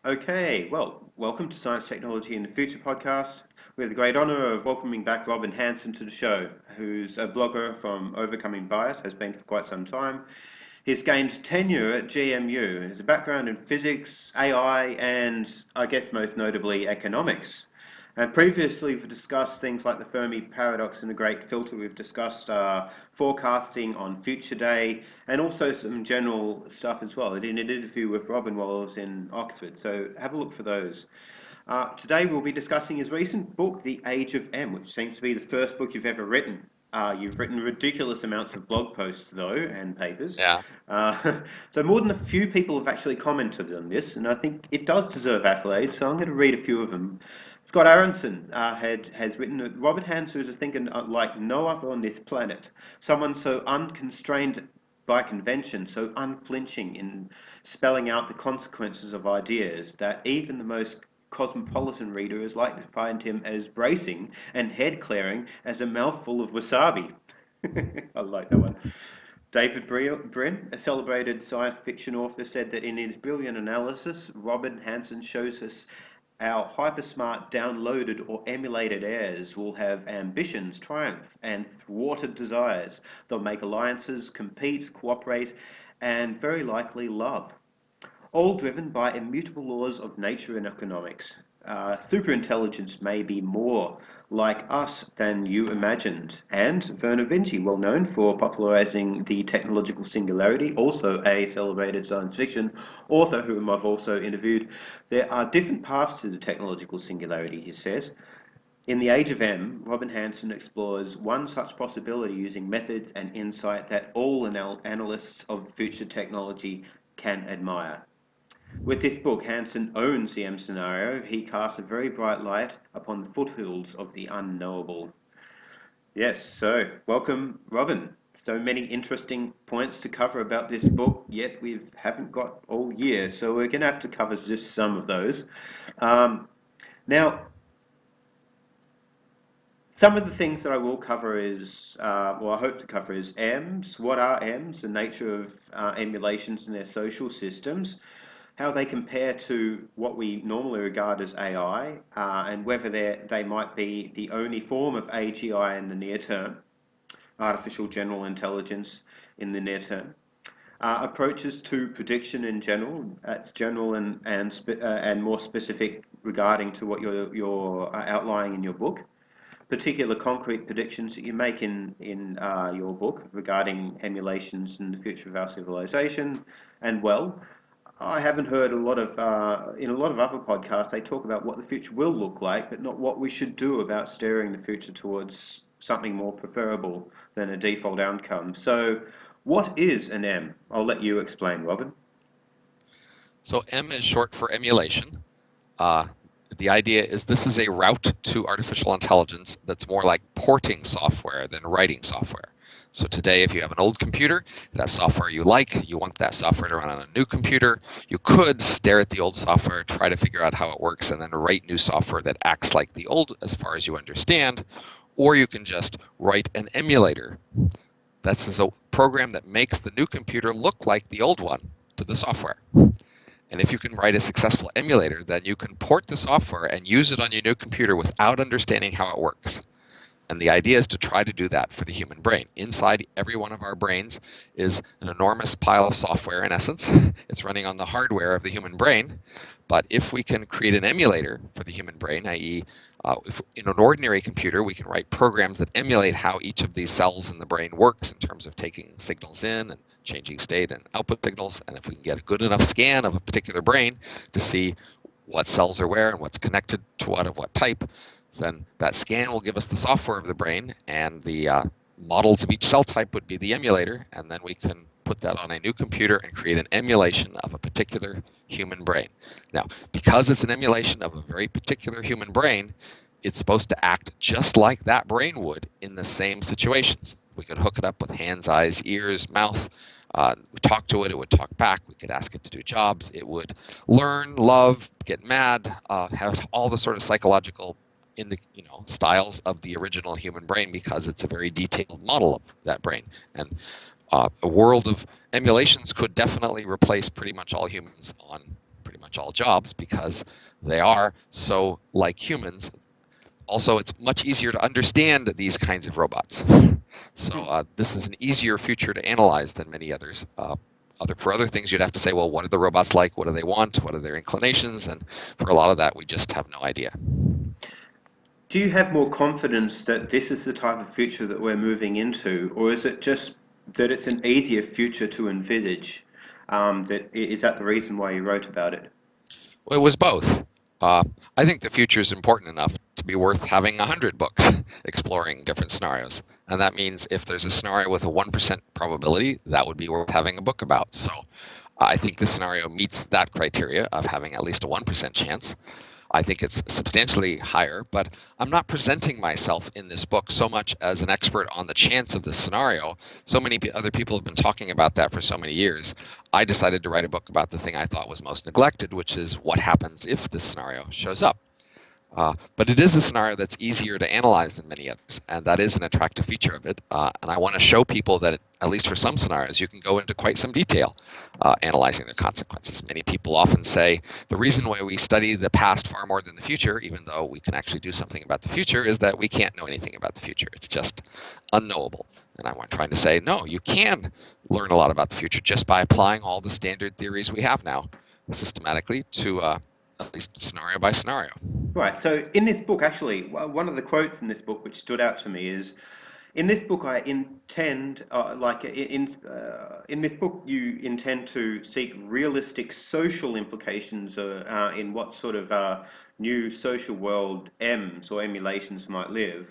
Okay, well, welcome to Science, Technology in the Future podcast. We have the great honour of welcoming back Robin Hanson to the show, who's a blogger from Overcoming Bias, has been for quite some time. He's gained tenure at GMU and has a background in physics, AI, and I guess most notably economics. And previously, we've discussed things like the Fermi paradox and the Great Filter. We've discussed forecasting on Future Day and also some general stuff as well. I did an interview with Robin while I was in Oxford, so have a look for those. Today, we'll be discussing his recent book, The Age of M, which seems to be the first book you've ever written. You've written ridiculous amounts of blog posts, though, and papers. Yeah. So more than a few people have actually commented on this, and I think it does deserve accolades. So I'm going to read a few of them. Scott Aronson has written that Robert Hanson is thinking like no other on this planet. Someone so unconstrained by convention, so unflinching in spelling out the consequences of ideas that even the most cosmopolitan reader is likely to find him as bracing and head clearing as a mouthful of wasabi. I like that one. David Brin, a celebrated science fiction author, said that in his brilliant analysis, Robin Hanson shows us our hypersmart downloaded or emulated heirs will have ambitions, triumphs, and thwarted desires. They'll make alliances, compete, cooperate, and very likely love, all driven by immutable laws of nature and economics. Superintelligence may be more like us than you imagined. And Vernor Vinci, well known for popularizing the technological singularity, also a celebrated science fiction author whom I've also interviewed. There are different paths to the technological singularity, he says. In The Age of M, Robin Hanson explores one such possibility using methods and insight that all analysts of future technology can admire. With this book, Hansen owns the M scenario. He casts a very bright light upon the foothills of the unknowable. Yes, so welcome, Robin. So many interesting points to cover about this book, yet we haven't got all year, so we're going to have to cover just some of those. Um, Now, some of the things that I will cover is, I hope to cover is M's. What are M's? The nature of emulations and their social systems, how they compare to what we normally regard as AI, and whether they might be the only form of AGI in the near term, artificial general intelligence in the near term. Approaches to prediction in general, that's general and more specific regarding to what you're outlining in your book. Particular concrete predictions that you make in your book regarding emulations and the future of our civilization, and well, I haven't heard a lot of in a lot of other podcasts they talk about what the future will look like, but not what we should do about steering the future towards something more preferable than a default outcome. So, what is an M? I'll let you explain, Robin. So M is short for emulation. Uh, the idea is this is a route to artificial intelligence that's more like porting software than writing software. So today, if you have an old computer that has software you like, you want that software to run on a new computer, you could stare at the old software, try to figure out how it works, and then write new software that acts like the old as far as you understand, or you can just write an emulator. That's a program that makes the new computer look like the old one to the software. And if you can write a successful emulator, then you can port the software and use it on your new computer without understanding how it works. And the idea is to try to do that for the human brain. Inside every one of our brains is an enormous pile of software, in essence. It's running on the hardware of the human brain. But if we can create an emulator for the human brain, i.e., if in an ordinary computer, we can write programs that emulate how each of these cells in the brain works in terms of taking signals in and changing state and output signals. And if we can get a good enough scan of a particular brain to see what cells are where and what's connected to what of what type, then that scan will give us the software of the brain, and the models of each cell type would be the emulator, and then we can put that on a new computer and create an emulation of a particular human brain. Now, because it's an emulation of a very particular human brain, it's supposed to act just like that brain would in the same situations. We could hook it up with hands, eyes, ears, mouth. We talk to it, it would talk back. We could ask it to do jobs. It would learn, love, get mad, have all the sort of psychological styles of the original human brain, because it's a very detailed model of that brain. And a world of emulations could definitely replace pretty much all humans on pretty much all jobs because they are so like humans. Also, it's much easier to understand these kinds of robots. So this is an easier future to analyze than many others. For other things, you'd have to say, well, what are the robots like? What do they want? What are their inclinations? And for a lot of that, we just have no idea. Do you have more confidence that this is the type of future that we're moving into, or is it just that it's an easier future to envisage? Is that the reason why you wrote about it? Well, it was both. Uh, I think the future is important enough to be worth having 100 books exploring different scenarios. And that means if there's a scenario with a 1% probability, that would be worth having a book about. So I think the scenario meets that criteria of having at least a 1% chance. I think it's substantially higher, but I'm not presenting myself in this book so much as an expert on the chance of this scenario. So many other people have been talking about that for so many years. I decided to write a book about the thing I thought was most neglected, which is what happens if this scenario shows up. But it is a scenario that's easier to analyze than many others, and that is an attractive feature of it. And I want to show people that, at least for some scenarios, you can go into quite some detail analyzing their consequences. Many people often say the reason why we study the past far more than the future, even though we can actually do something about the future, is that we can't know anything about the future. It's just unknowable. And I'm trying to say, no, you can learn a lot about the future just by applying all the standard theories we have now systematically to at least scenario by scenario. Right. So in this book, actually, one of the quotes in this book which stood out to me is, "In this book, I intend, in this book, you intend to seek realistic social implications in what sort of new social world M's or emulations might live.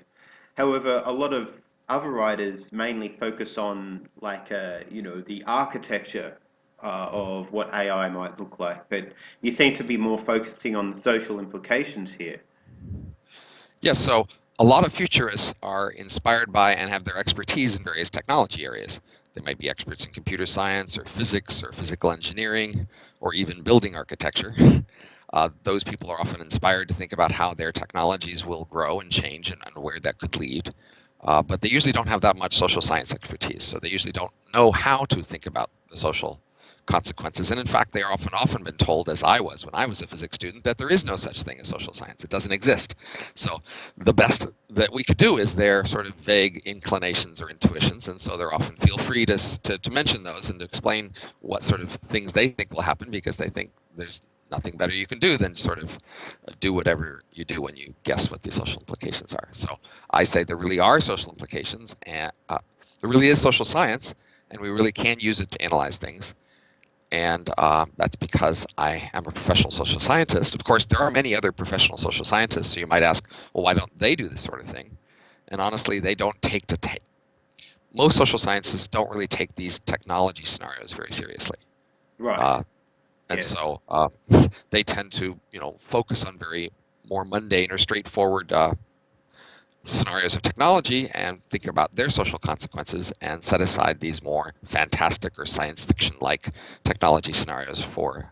However, a lot of other writers mainly focus on the architecture of what AI might look like, but you seem to be more focusing on the social implications here." Yeah, so a lot of futurists are inspired by and have their expertise in various technology areas. They might be experts in computer science or physics or physical engineering or even building architecture. Those people are often inspired to think about how their technologies will grow and change and where that could lead. But they usually don't have that much social science expertise, so they usually don't know how to think about the social consequences. And in fact, they are often been told, as I was when I was a physics student, that there is no such thing as social science. It doesn't exist. So the best that we could do is their sort of vague inclinations or intuitions, and so they're often feel free to mention those and to explain what sort of things they think will happen, because they think there's nothing better you can do than sort of do whatever you do when you guess what the social implications are. So I say there really are social implications, and there really is social science, and we really can use it to analyze things. And that's because I am a professional social scientist. Of course, there are many other professional social scientists, so you might ask, well, why don't they do this sort of thing? And honestly, they don't most social scientists don't really take these technology scenarios very seriously. Right. And Yes. so they tend to, focus on very more mundane or straightforward scenarios of technology and think about their social consequences and set aside these more fantastic or science fiction like technology scenarios for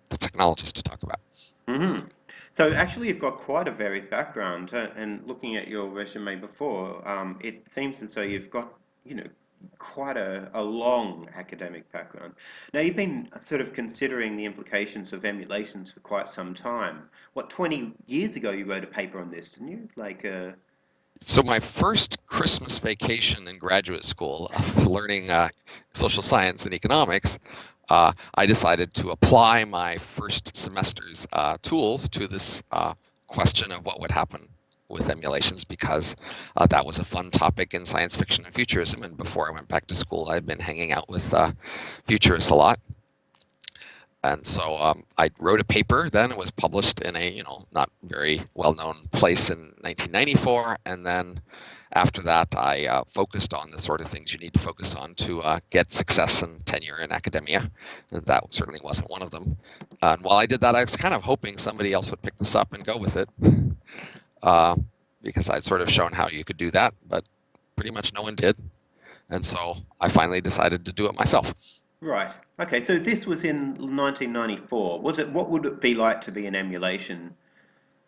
the technologists to talk about. Hmm. So actually, you've got quite a varied background, and looking at your resume before, it seems as though you've got, you know, quite a long academic background. Now, you've been sort of considering the implications of emulations for quite some time. What, 20 years ago you wrote a paper on this, didn't you? So my first Christmas vacation in graduate school, learning social science and economics, I decided to apply my first semester's tools to this question of what would happen with emulations, because that was a fun topic in science fiction and futurism. And before I went back to school, I'd been hanging out with futurists a lot. And so I wrote a paper then. It was published in a not very well-known place in 1994, and then after that I focused on the sort of things you need to focus on to get success and tenure in academia. And that certainly wasn't one of them. And while I did that, I was kind of hoping somebody else would pick this up and go with it, uh, because I'd sort of shown how you could do that, but pretty much no one did. And so I finally decided to do it myself. Right. Okay, so this was in 1994. Was it? What would it be like to be an emulation?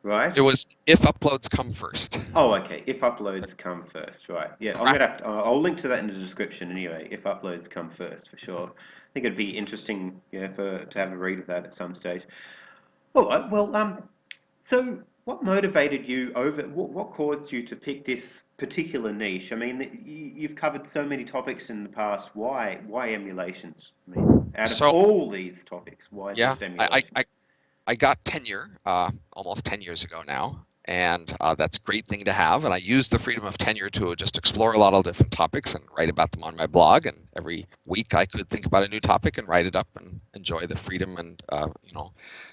right? It was if uploads come first. Oh, okay. If uploads come first, right? Yeah, I'm gonna have to, I'll link to that in the description anyway. If uploads come first, for sure. I think it'd be interesting, yeah, for to have a read of that at some stage. All right. Well, so what motivated you over? What caused you to pick this particular niche? I mean, you've covered so many topics in the past. Why emulations? I mean, out of So all these topics, why yeah, just I, I, emulations? I I got tenure almost 10 years ago now, and that's a great thing to have. And I use the freedom of tenure to just explore a lot of different topics and write about them on my blog. And every week I could think about a new topic and write it up and enjoy the freedom and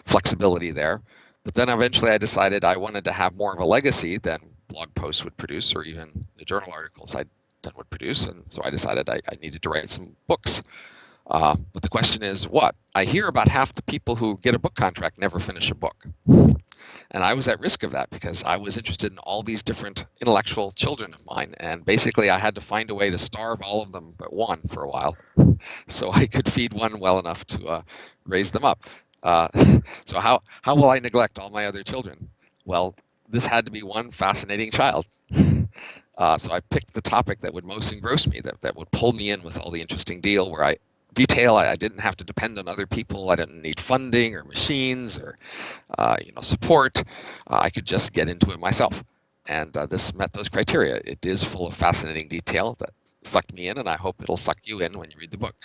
flexibility there. But then eventually I decided I wanted to have more of a legacy than blog posts would produce, or even the journal articles I'd done would produce. And so I decided I needed to write some books. But the question is what? I hear about half the people who get a book contract never finish a book. And I was at risk of that because I was interested in all these different intellectual children of mine. And basically, I had to find a way to starve all of them but one for a while so I could feed one well enough to raise them up. Uh, so, how will I neglect all my other children? Well, this had to be one fascinating child. So I picked the topic that would most engross me, that would pull me in with all the interesting detail. I didn't have to depend on other people. I didn't need funding or machines or support. I could just get into it myself, and this met those criteria. It is full of fascinating detail that sucked me in, and I hope it'll suck you in when you read the book.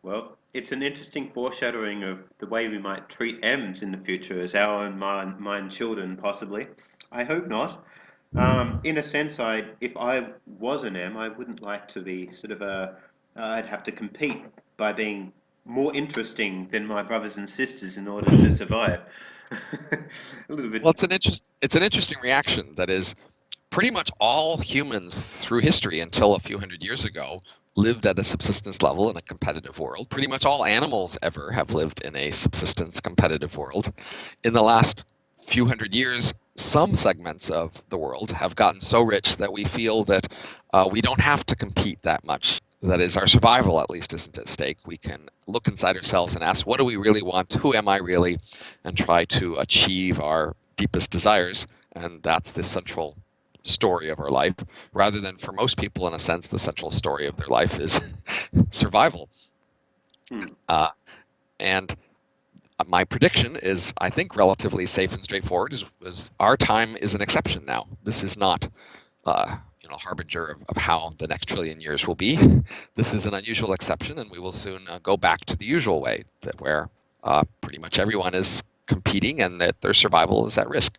Well, it's an interesting foreshadowing of the way we might treat M's in the future as our own mind children, possibly. I hope not. In a sense, if I was an M, I wouldn't like to be sort of I'd have to compete by being more interesting than my brothers and sisters in order to survive. A little bit. Well, it's an interesting reaction. That is, pretty much all humans through history until a few hundred years ago lived at a subsistence level in a competitive world. Pretty much all animals ever have lived in a subsistence competitive world. In the last few hundred years, some segments of the world have gotten so rich that we feel that we don't have to compete that much. That is, our survival at least isn't at stake. We can look inside ourselves and ask, what do we really want? Who am I really? And try to achieve our deepest desires. And that's the central story of our life, rather than for most people, in a sense, the central story of their life is survival. Hmm. And my prediction is, I think, relatively safe and straightforward. Is our time is an exception now. This is not, harbinger of how the next trillion years will be. This is an unusual exception, and we will soon go back to the usual way, that where pretty much everyone is competing and that their survival is at risk.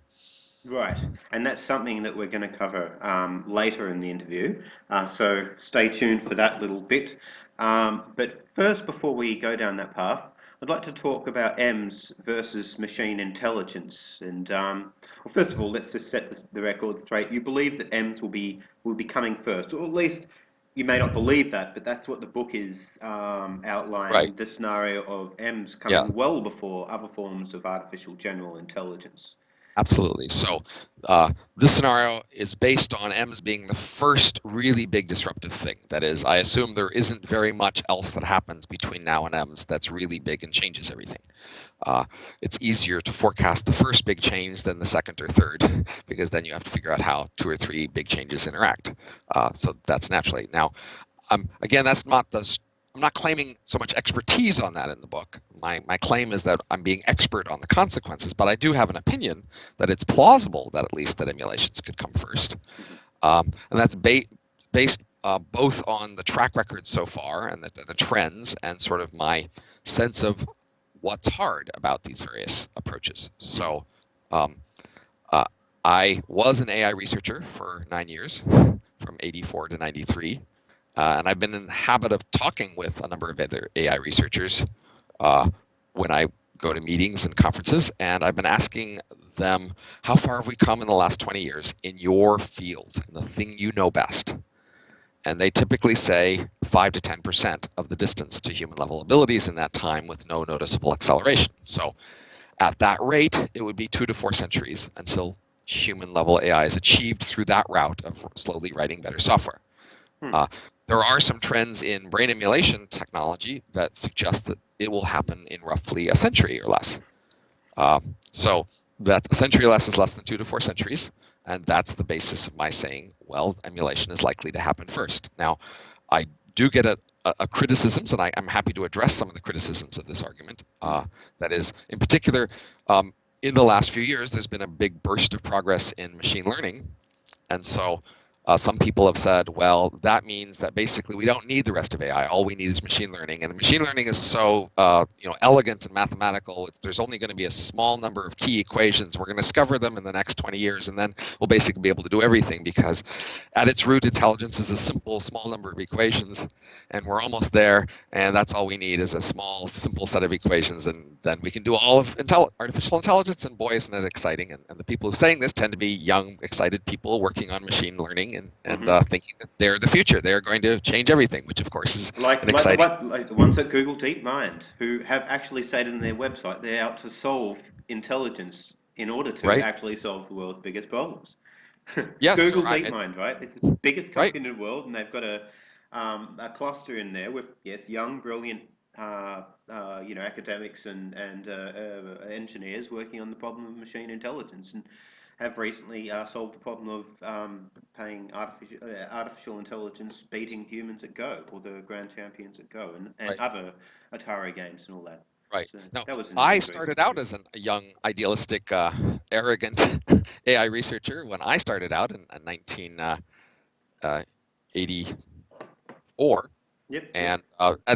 Right, and that's something that we're going to cover later in the interview. So stay tuned for that little bit. But first, before we go down that path, I'd like to talk about M's versus machine intelligence. And well, first of all, let's just set the record straight. You believe that M's will be coming first, or at least you may not believe that, but that's what the book is Right. outlining the scenario of M's Yeah. coming well before other forms of artificial general intelligence. Absolutely. So this scenario is based on M's being the first really big disruptive thing. That is, I assume there isn't very much else that happens between now and M's that's really big and changes everything. It's easier to forecast the first big change than the second or third, because then you have to figure out how two or three big changes interact. So that's naturally. Now, again, that's not I'm not claiming so much expertise on that in the book. My claim is that I'm being expert on the consequences, but I do have an opinion that it's plausible that at least that emulations could come first. And that's based both on the track record so far and the trends, and sort of my sense of what's hard about these various approaches. So um, uh, I was an AI researcher for 9 years, from 84 to 93. And I've been in the habit of talking with a number of other AI researchers when I go to meetings and conferences, and I've been asking them, how far have we come in the last 20 years in your field, in the thing you know best? And they typically say 5 to 10% of the distance to human level abilities in that time with no noticeable acceleration. So at that rate, it would be 2 to 4 centuries until human level AI is achieved through that route of slowly writing better software. Hmm. There are some trends in brain emulation technology that suggest that it will happen in roughly a century or less. So that a century less is less than 2 to 4 centuries, and that's the basis of my saying, well, emulation is likely to happen first. Now, I do get a criticisms, and I'm happy to address some of the criticisms of this argument. That is, in particular, in the last few years, there's been a big burst of progress in machine learning, and so some people have said, well, that means that basically we don't need the rest of AI. All we need is machine learning. And machine learning is so elegant and mathematical. There's only going to be a small number of key equations. We're going to discover them in the next 20 years, and then we'll basically be able to do everything, because at its root, intelligence is a simple, small number of equations, and we're almost there. And that's all we need is a small, simple set of equations, and then we can do all of artificial intelligence. And boy, isn't it exciting? And the people who are saying this tend to be young, excited people working on machine learning and thinking that they're the future. They're going to change everything, which of course is like an exciting. like the ones at Google DeepMind, who have actually stated in their website they're out to solve intelligence in order to Right. actually solve the world's biggest problems. Yes. Google DeepMind, right? It's the biggest Right. company in the world, and they've got a cluster in there with, yes, young, brilliant, academics and engineers working on the problem of machine intelligence, and have recently solved the problem of paying artificial intelligence beating humans at Go, or the grand champions at Go, and Right. other Atari games and all that. Right. So Now, that was I in recent started out history. as a young, idealistic, arrogant AI researcher when I started out in 1984. Yep, yep. And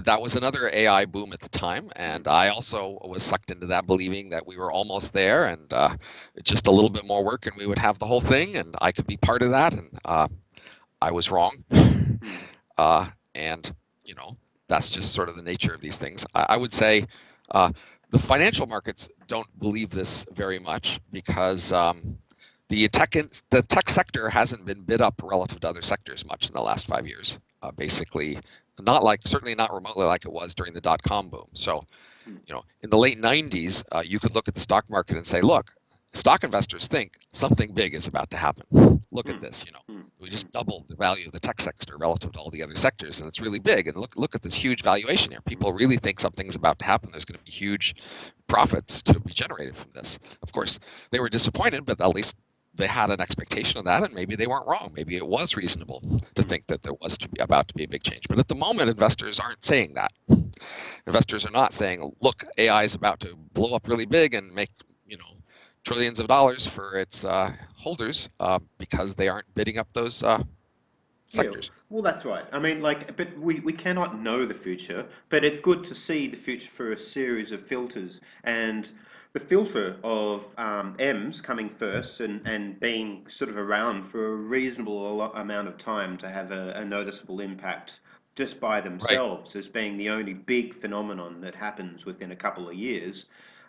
that was another AI boom at the time, and I also was sucked into that, believing that we were almost there, and just a little bit more work, and we would have the whole thing, and I could be part of that. And I was wrong, and that's just sort of the nature of these things. I would say the financial markets don't believe this very much, because the tech sector hasn't been bid up relative to other sectors much in the last 5 years. Basically, certainly not remotely like it was during the dot-com boom. So, in the late 90s, you could look at the stock market and say, look, stock investors think something big is about to happen. Look at this, we just doubled the value of the tech sector relative to all the other sectors, and it's really big. And look at this huge valuation here. People really think something's about to happen. There's going to be huge profits to be generated from this. Of course, they were disappointed, but at least they had an expectation of that, and maybe they weren't wrong. Maybe it was reasonable to think that there was about to be a big change. But at the moment, investors aren't saying that. Investors are not saying, look, AI is about to blow up really big and make trillions of dollars for its holders, because they aren't bidding up those sectors. Yeah, well, that's right. I mean, but we cannot know the future, but it's good to see the future through a series of filters. And the filter of M's coming first and being sort of around for a reasonable amount of time to have a noticeable impact just by Right. themselves, as being the only big phenomenon that happens within a couple of years,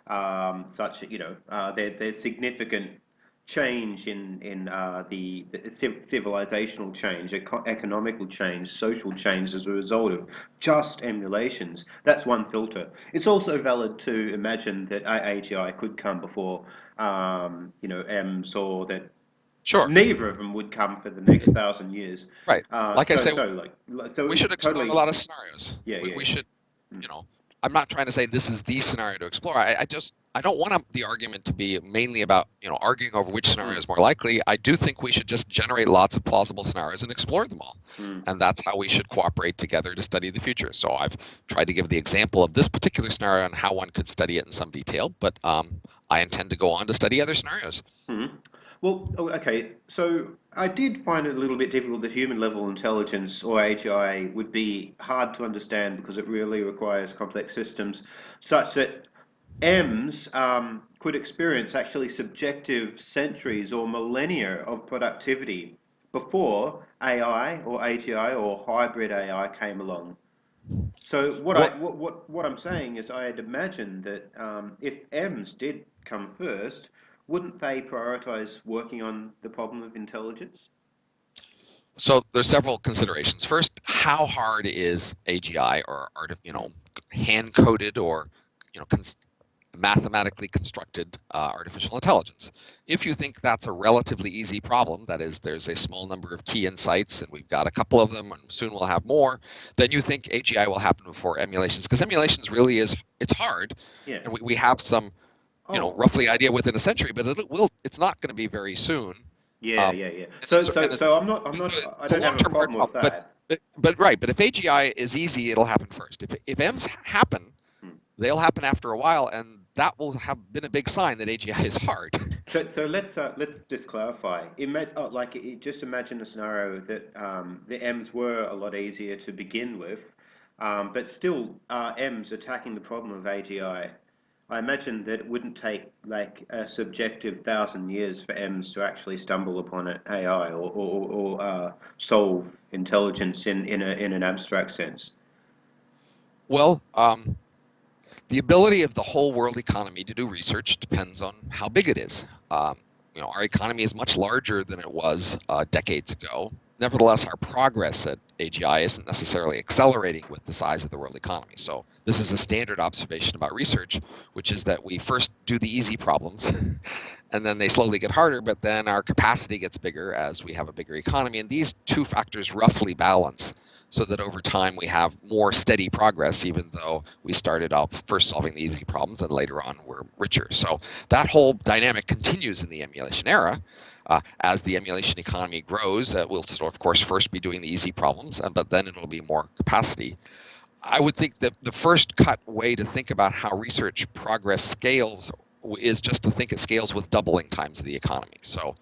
such that, there's significant change in the civilizational change, economical change, social change as a result of just emulations. That's one filter. It's also valid to imagine that AGI could come before, M's, or that Sure. neither of them would come for the next 1,000 years. Right. Like I So, say, so we should it's explore a totally, lot of scenarios. yeah, We, yeah, we yeah. should, you know, I'm not trying to say this is the scenario to explore. I don't want the argument to be mainly about, arguing over which scenario is more likely. I do think we should just generate lots of plausible scenarios and explore them all. And that's how we should cooperate together to study the future. So I've tried to give the example of this particular scenario and how one could study it in some detail, but I intend to go on to study other scenarios. Well, okay, so I did find it a little bit difficult that human level intelligence, or AGI, would be hard to understand because it really requires complex systems, such that M's could experience actually subjective centuries or millennia of productivity before AI or AGI or hybrid AI came along. So Well, what I'm saying is, I'd imagine that if M's did come first, wouldn't they prioritize working on the problem of intelligence? so there's several considerations. First, how hard is AGI, or hand coded, or mathematically constructed artificial intelligence? If you think that's a relatively easy problem, that is, there's a small number of key insights and we've got a couple of them and soon we'll have more, then you think AGI will happen before emulations, because emulations really it's hard. Yeah. And we have some Oh, roughly idea within a century, but it's not going to be very soon. yeah, Um, yeah, yeah. and So, it's, so, and so I'm not, I it's a don't have a long-term hard problem with problem. But that. right, but if AGI is easy, it'll happen first. If M's happen, Hmm. they'll happen after a while, and that will have been a big sign that AGI is hard. So let's just clarify. Just imagine a scenario that the M's were a lot easier to begin with, but still M's attacking the problem of AGI. I imagine that it wouldn't take like a subjective 1,000 years for M's to actually stumble upon an AI or solve intelligence in an abstract sense. Well, the ability of the whole world economy to do research depends on how big it is. Our economy is much larger than it was decades ago. Nevertheless, our progress at AGI isn't necessarily accelerating with the size of the world economy. So this is a standard observation about research, which is that we first do the easy problems, and then they slowly get harder, but then our capacity gets bigger as we have a bigger economy. And these two factors roughly balance so that over time we have more steady progress, even though we started off first solving the easy problems and later on we're richer. So that whole dynamic continues in the emulation era. As the emulation economy grows, we'll still, of course, first be doing the easy problems, but then it'll be more capacity. I would think that the first cut way to think about how research progress scales is just to think it scales with doubling times of the economy. So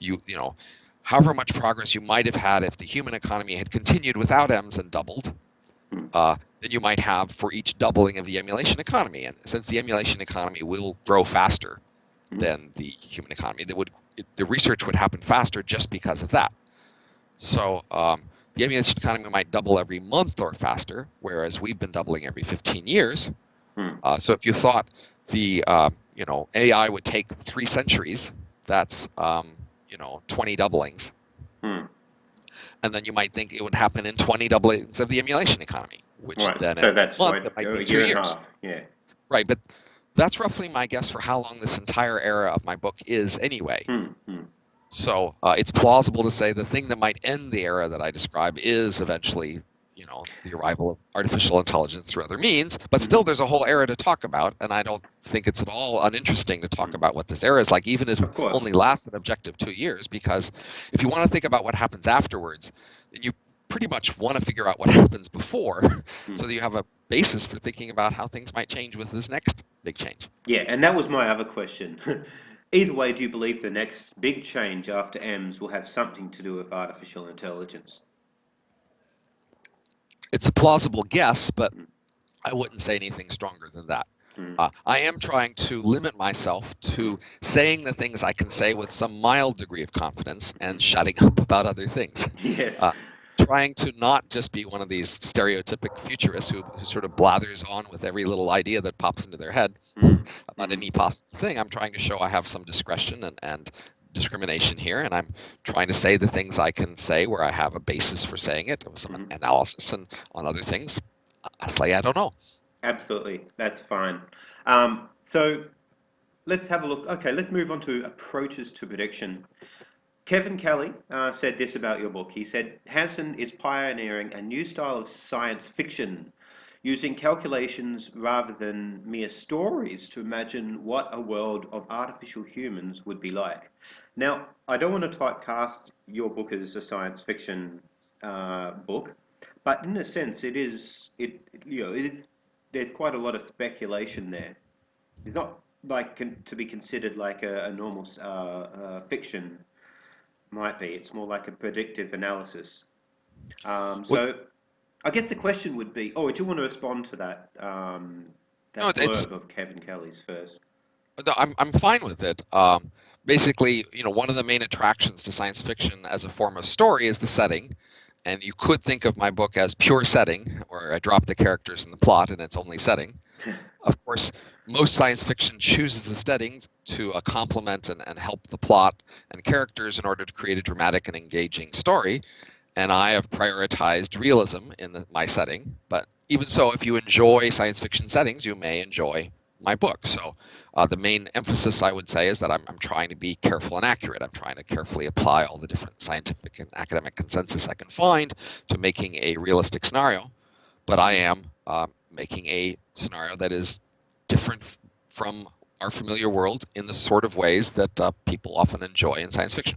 you know, however much progress you might have had if the human economy had continued without M's and doubled, Hmm. then you might have for each doubling of the emulation economy. And since the emulation economy will grow faster Hmm. than the human economy, the research would happen faster just because of that. So the emulation economy might double every month or faster, whereas we've been doubling every 15 years. Hmm. So if you thought the AI would take 3 centuries, that's 20 doublings, Hmm. and then you might think it would happen in 20 doublings of the emulation economy, which Right. then So every that's month what, it might be a two year and a years. half. Yeah. Right, but that's roughly my guess for how long this entire era of my book is anyway. Hmm. Hmm. So it's plausible to say the thing that might end the era that I describe is eventually, the arrival of artificial intelligence through other means. But Hmm. still, there's a whole era to talk about, and I don't think it's at all uninteresting to talk Hmm. about what this era is like, even if it Of course. only lasts an objective 2 years. Because if you want to think about what happens afterwards, then you pretty much want to figure out what happens before, Hmm. so that you have a basis for thinking about how things might change with this next big change. Yeah, and that was my other question. Either way, do you believe the next big change after M's will have something to do with artificial intelligence? It's a plausible guess, but Mm, I wouldn't say anything stronger than that. mm, I am trying to limit myself mm. to saying the things I can say with some mild degree of confidence Mhm. and shutting up about other things. Yes. Uh, Trying to not just be one of these stereotypic futurists who sort of blathers on with every little idea that pops into their head Mm, about mm, any possible thing. I'm trying to show I have some discretion and discrimination here, and I'm trying to say the things I can say where I have a basis for saying it with some mhm. analysis, and on other things, I say I don't know. Absolutely. That's fine. So let's have a look. Okay, let's move on to approaches to prediction. Kevin Kelly said this about your book. He said, Hanson is pioneering a new style of science fiction, using calculations rather than mere stories to imagine what a world of artificial humans would be like. Now, I don't want to typecast your book as a science fiction book, but in a sense, there's quite a lot of speculation there. It's not like to be considered like a normal fiction might be. It's more like a predictive analysis. What, So I guess the question would be, oh, do you want to respond to that no, that it's blurb of Kevin Kelly's first? no, I'm fine with it. Basically, one of the main attractions to science fiction as a form of story is the setting, and you could think of my book as pure setting, where I drop the characters and the plot, and it's only setting. Of course, most science fiction chooses the setting to complement and help the plot and characters in order to create a dramatic and engaging story. And I have prioritized realism in my setting. But even so, if you enjoy science fiction settings, you may enjoy my book. So the main emphasis I would say is that I'm trying to be careful and accurate. I'm trying to carefully apply all the different scientific and academic consensus I can find to making a realistic scenario. But I am making a scenario that is different from our familiar world in the sort of ways that people often enjoy in science fiction.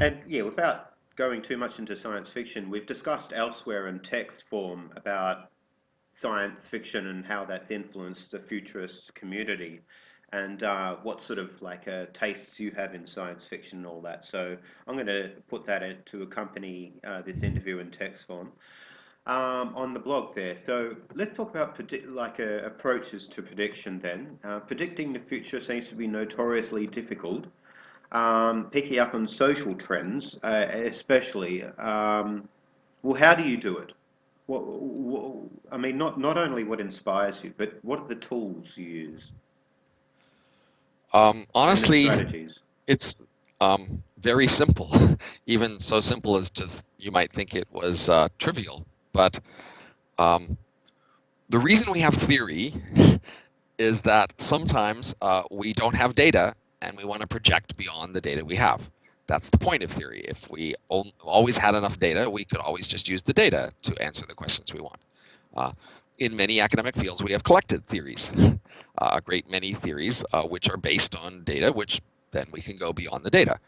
And yeah, without going too much into science fiction, we've discussed elsewhere in text form about science fiction and how that's influenced the futurist community, and what sort of like tastes you have in science fiction and all that. So I'm going to put that in to accompany this interview in text form on the blog there. So let's talk about approaches to prediction then. Predicting the future seems to be notoriously difficult. Picking up on social trends, especially. Well, how do you do it? I mean, not only what inspires you, but what are the tools you use and the Honestly, strategies? it's very simple, even so simple as you might think it was trivial. But um, the reason we have theory is that sometimes we don't have data and we want to project beyond the data we have. That's the point of theory. If we always had enough data, we could always just use the data to answer the questions we want. In many academic fields, we have collected theories, a great many theories which are based on data, which then we can go beyond the data.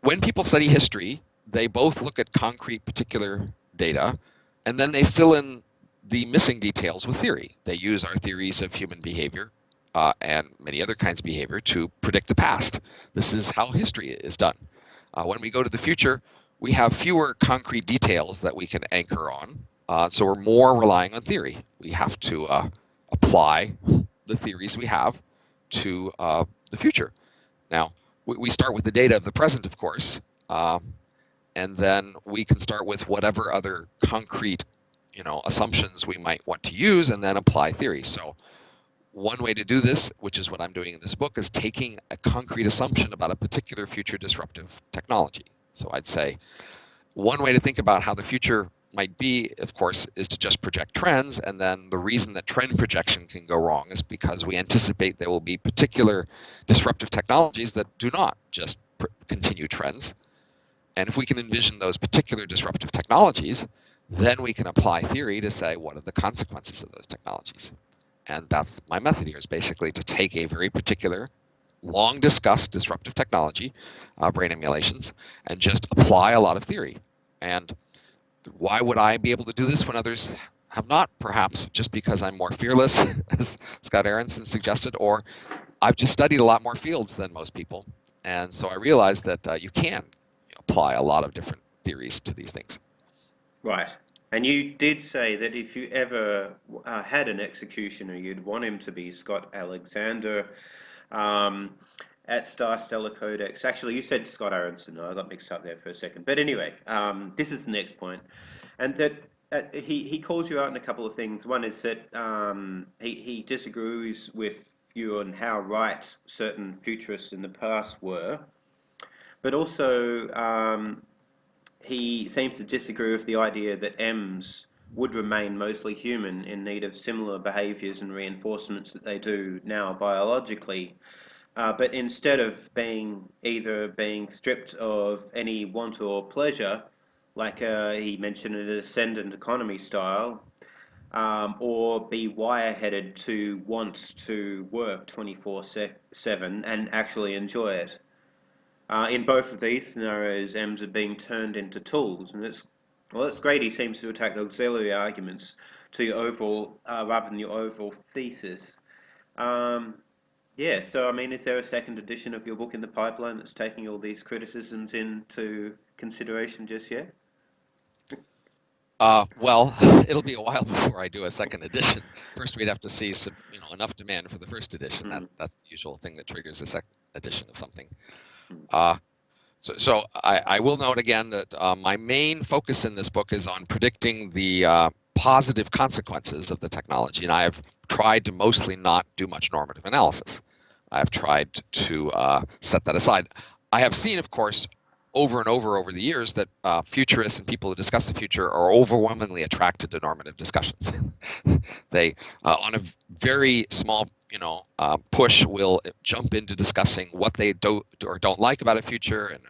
When people study history, they both look at concrete particular data, and then they fill in the missing details with theory. They use our theories of human behavior and many other kinds of behavior to predict the past. This is how history is done. When we go to the future, we have fewer concrete details that we can anchor on, so we're more relying on theory. We have to apply the theories we have to the future. Now, we start with the data of the present, of course, and then we can start with whatever other concrete assumptions we might want to use and then apply theory. So one way to do this, which is what I'm doing in this book, is taking a concrete assumption about a particular future disruptive technology. So I'd say one way to think about how the future might be, of course, is to just project trends. And then the reason that trend projection can go wrong is because we anticipate there will be particular disruptive technologies that do not just continue trends. And if we can envision those particular disruptive technologies, then we can apply theory to say, what are the consequences of those technologies? And that's my method here, is basically to take a very particular, long discussed disruptive technology, brain emulations, and just apply a lot of theory. And why would I be able to do this when others have not? Perhaps just because I'm more fearless, as Scott Aronson suggested, or I've just studied a lot more fields than most people. And so I realized that you can apply a lot of different theories to these things. Right. And you did say that if you ever had an executioner, you'd want him to be Scott Alexander um, at Star Stellar Codex. Actually, you said Scott Aronson. I got mixed up there for a second. But anyway, this is the next point. And that he calls you out on a couple of things. One is that he disagrees with you on how right certain futurists in the past were, but also he seems to disagree with the idea that M's would remain mostly human in need of similar behaviours and reinforcements that they do now biologically, but instead of being stripped of any want or pleasure, like he mentioned an ascendant economy style, or be wire-headed to want to work 24/7 and actually enjoy it. In both of these scenarios, M's are being turned into tools, and it's great. He seems to attack auxiliary arguments to your overall rather than your overall thesis. Um, yeah, so I mean, is there a second edition of your book in the pipeline that's taking all these criticisms into consideration just yet? Well, it'll be a while before I do a second edition. First, we'd have to see some, enough demand for the first edition. That's the usual thing that triggers a second edition of something. So I will note again that my main focus in this book is on predicting the positive consequences of the technology, and I have tried to mostly not do much normative analysis. I've tried to set that aside. I have seen, of course, over and over the years that futurists and people who discuss the future are overwhelmingly attracted to normative discussions. They, on a very small, push, will jump into discussing what they do or don't like about a future and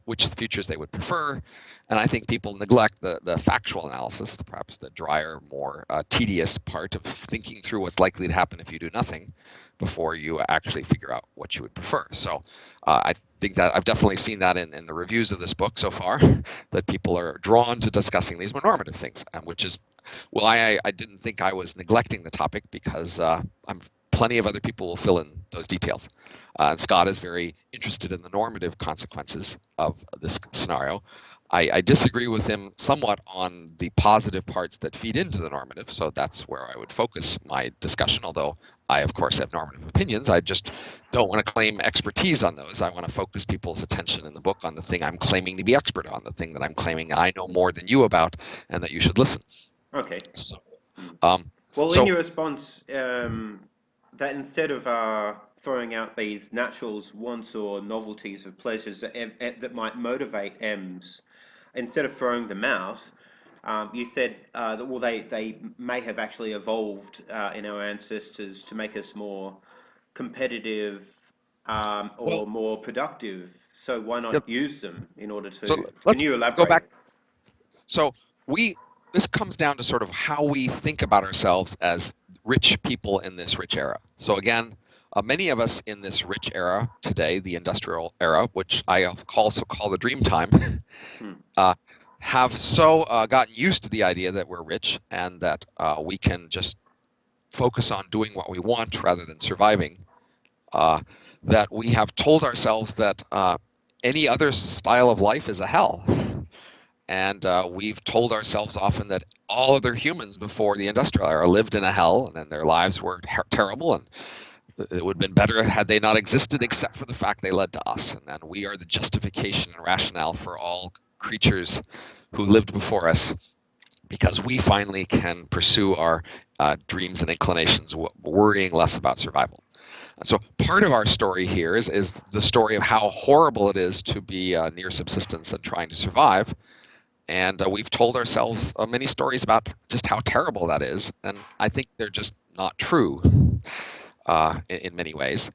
which futures they would prefer. And I think people neglect the factual analysis, perhaps the drier, more tedious part of thinking through what's likely to happen if you do nothing before you actually figure out what you would prefer. So I think that I've definitely seen that in the reviews of this book so far, that people are drawn to discussing these more normative things, which is why I didn't think I was neglecting the topic, because plenty of other people will fill in those details. And Scott is very interested in the normative consequences of this scenario. I disagree with him somewhat on the positive parts that feed into the normative, so that's where I would focus my discussion, although I, of course, have normative opinions. I just don't want to claim expertise on those. I want to focus people's attention in the book on the thing I'm claiming to be expert on, the thing that I'm claiming I know more than you about, and that you should listen. Okay. So, Well, in so your response, that instead of throwing out these naturals, wants, or novelties of pleasures that might motivate M's, instead of throwing them out, you said that well, they may have actually evolved in our ancestors to make us more competitive well, or more productive. So why yep. not use them in order So to? Can let's you go elaborate? back. So this comes down to sort of how we think about ourselves as rich people in this rich era. So again, many of us in this rich era today, the industrial era, which I also call the dream time, Hmm. have so gotten used to the idea that we're rich and that we can just focus on doing what we want rather than surviving, that we have told ourselves that any other style of life is a hell. And we've told ourselves often that all other humans before the industrial era lived in a hell, and their lives were terrible, and it would have been better had they not existed, except for the fact they led to us. And then we are the justification and rationale for all creatures who lived before us, because we finally can pursue our dreams and inclinations, worrying less about survival. And so part of our story here is the story of how horrible it is to be near subsistence and trying to survive. And we've told ourselves many stories about just how terrible that is. And I think they're just not true in many ways.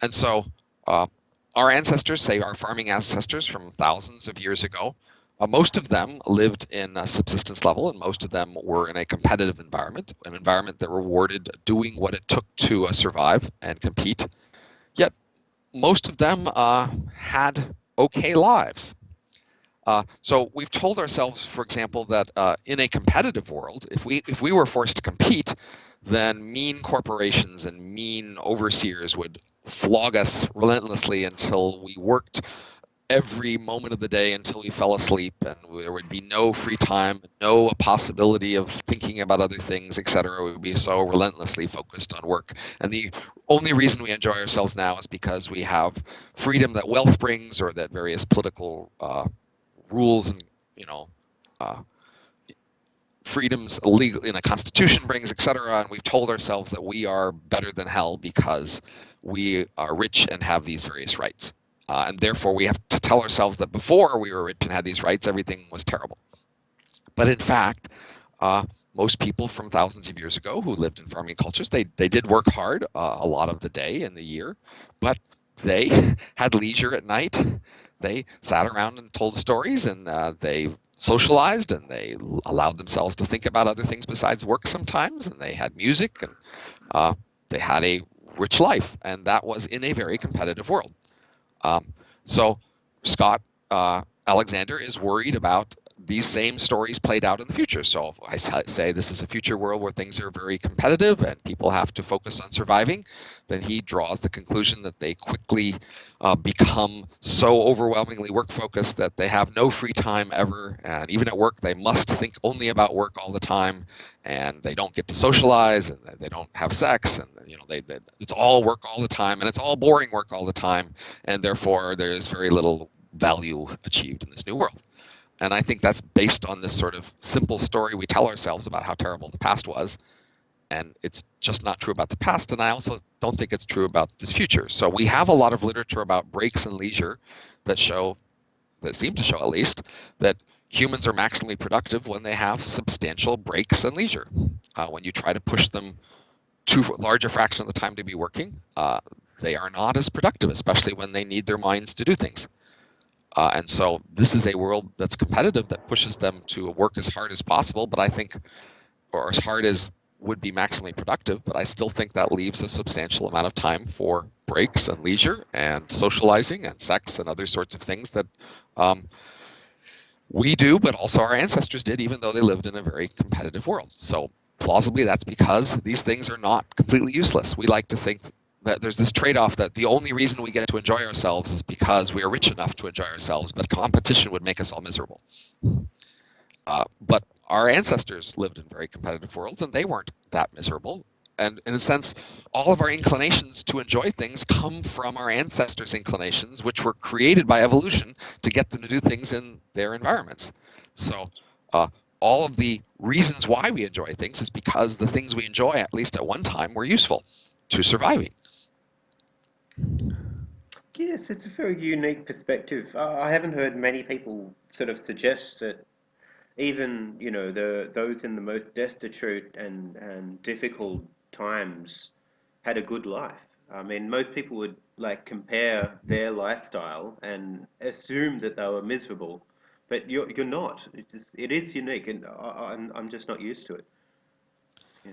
And so our ancestors, say our farming ancestors from thousands of years ago, most of them lived in a subsistence level, and most of them were in a competitive environment, an environment that rewarded doing what it took to survive and compete. Yet most of them had okay lives. So we've told ourselves, for example, that in a competitive world, if we were forced to compete, then mean corporations and mean overseers would flog us relentlessly until we worked every moment of the day until we fell asleep, and there would be no free time, no possibility of thinking about other things, etc. We would be so relentlessly focused on work. And the only reason we enjoy ourselves now is because we have freedom that wealth brings, or that various political rules and uh, freedoms legal in a constitution brings, etc. And we've told ourselves that we are better than hell because we are rich and have these various rights. And therefore, we have to tell ourselves that before we were rich and had these rights, everything was terrible. But in fact, most people from thousands of years ago who lived in farming cultures, they did work hard a lot of the day in the year, but they had leisure at night. They sat around and told stories, and they socialized, and they allowed themselves to think about other things besides work sometimes, and they had music, and they had a rich life, and that was in a very competitive world. So Scott Alexander is worried about these same stories played out in the future. So if I say this is a future world where things are very competitive and people have to focus on surviving, then he draws the conclusion that they quickly become so overwhelmingly work focused that they have no free time ever, and even at work they must think only about work all the time, and they don't get to socialize, and they don't have sex, and it's all work all the time, and it's all boring work all the time, and therefore there's very little value achieved in this new world. And I think that's based on this sort of simple story we tell ourselves about how terrible the past was. And it's just not true about the past. And I also don't think it's true about this future. So we have a lot of literature about breaks and leisure that seem to show at least, that humans are maximally productive when they have substantial breaks and leisure. When you try to push them too large a fraction of the time to be working, they are not as productive, especially when they need their minds to do things. And so this is a world that's competitive that pushes them to work as hard as possible, but I think, or as hard as would be maximally productive, but I still think that leaves a substantial amount of time for breaks and leisure and socializing and sex and other sorts of things that um, we do, but also our ancestors did, even though they lived in a very competitive world. So plausibly, that's because these things are not completely useless. We like to think that there's this trade-off that the only reason we get to enjoy ourselves is because we are rich enough to enjoy ourselves, but competition would make us all miserable. But our ancestors lived in very competitive worlds, and they weren't that miserable. And in a sense, all of our inclinations to enjoy things come from our ancestors' inclinations, which were created by evolution to get them to do things in their environments. So uh, all of the reasons why we enjoy things is because the things we enjoy, at least at one time, were useful to surviving. Yes, it's a very unique perspective. I haven't heard many people sort of suggest that even, those in the most destitute and difficult times had a good life. I mean, most people would like compare their lifestyle and assume that they were miserable, but you're not. It is unique, and I'm just not used to it. Yeah.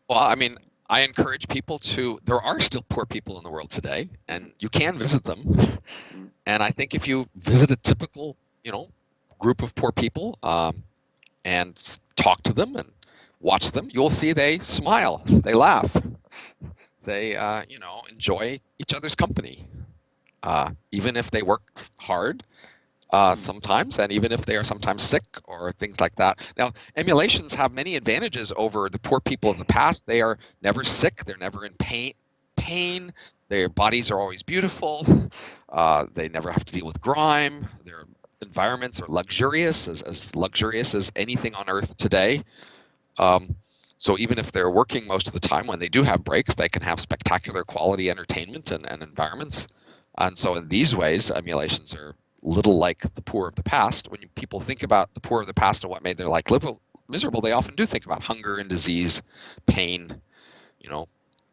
Well, I mean, I encourage people to. There are still poor people in the world today, Mhm. and you can visit them. Mm. And I think if you visit a typical, group of poor people and talk to them and watch them, you'll see they smile, they laugh, they, enjoy each other's company, even if they work hard Mm. sometimes, and even if they are sometimes sick or things like that. Now, emulations have many advantages over the poor people of the past. They are never sick. They're never in pain. Their bodies are always beautiful. They never have to deal with grime. Their environments are luxurious, as luxurious as anything on Earth today. Um, so even if they're working most of the time, when they do have breaks, they can have spectacular quality entertainment and environments. And so in these ways, emulations are little like the poor of the past. When people think about the poor of the past and what made their life miserable, they often do think about hunger and disease, pain, you know,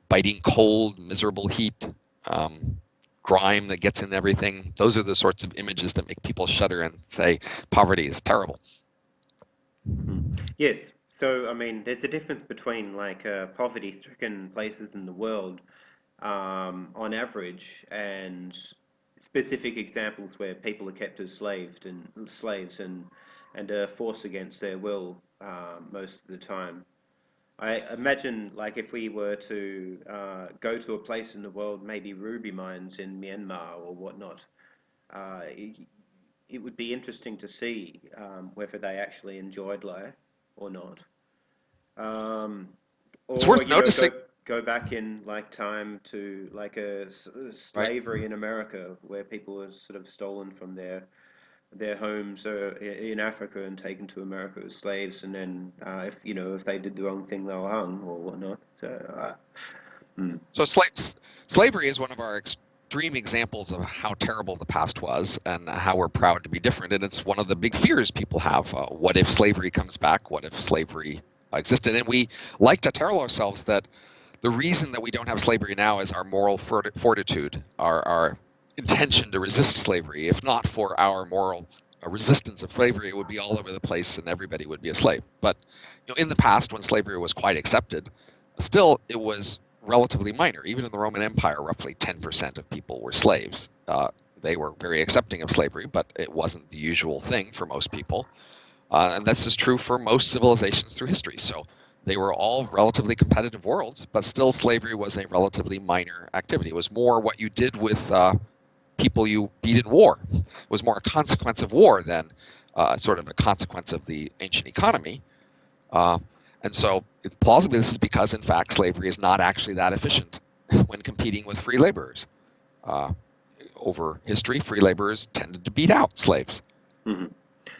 biting cold, miserable heat, um, grime that gets in everything. Those are the sorts of images that make people shudder and say poverty is terrible. Mm. Yes. So, I mean, there's a difference between like poverty-stricken places in the world, on average, and specific examples where people are kept as slaves and are forced against their will most of the time. I imagine, like, if we were to go to a place in the world, maybe ruby mines in Myanmar or whatnot, it, it would be interesting to see whether they actually enjoyed life or not. Um, It's or worth noticing, go back in like time to like right? slavery in America, where people were sort of stolen from their homes in Africa and taken to America as slaves, and then if they did the wrong thing, they were hung or whatnot. So, mm, So slavery is one of our extreme examples of how terrible the past was and how we're proud to be different. And it's one of the big fears people have. What if slavery comes back? What if slavery existed? And we like to tell ourselves that the reason that we don't have slavery now is our moral fortitude, our intention to resist slavery. If not for our moral resistance of slavery, it would be all over the place and everybody would be a slave. But in the past, when slavery was quite accepted, still it was relatively minor. Even in the Roman Empire, roughly 10% of people were slaves. They were very accepting of slavery, but it wasn't the usual thing for most people. And this is true for most civilizations through history. So they were all relatively competitive worlds, but still slavery was a relatively minor activity. It was more what you did with people you beat in war. It was more a consequence of war than sort of a consequence of the ancient economy. Uh, and so plausibly this is because, in fact, slavery is not actually that efficient when competing with free laborers. Uh, Over history, free laborers tended to beat out slaves. mhm.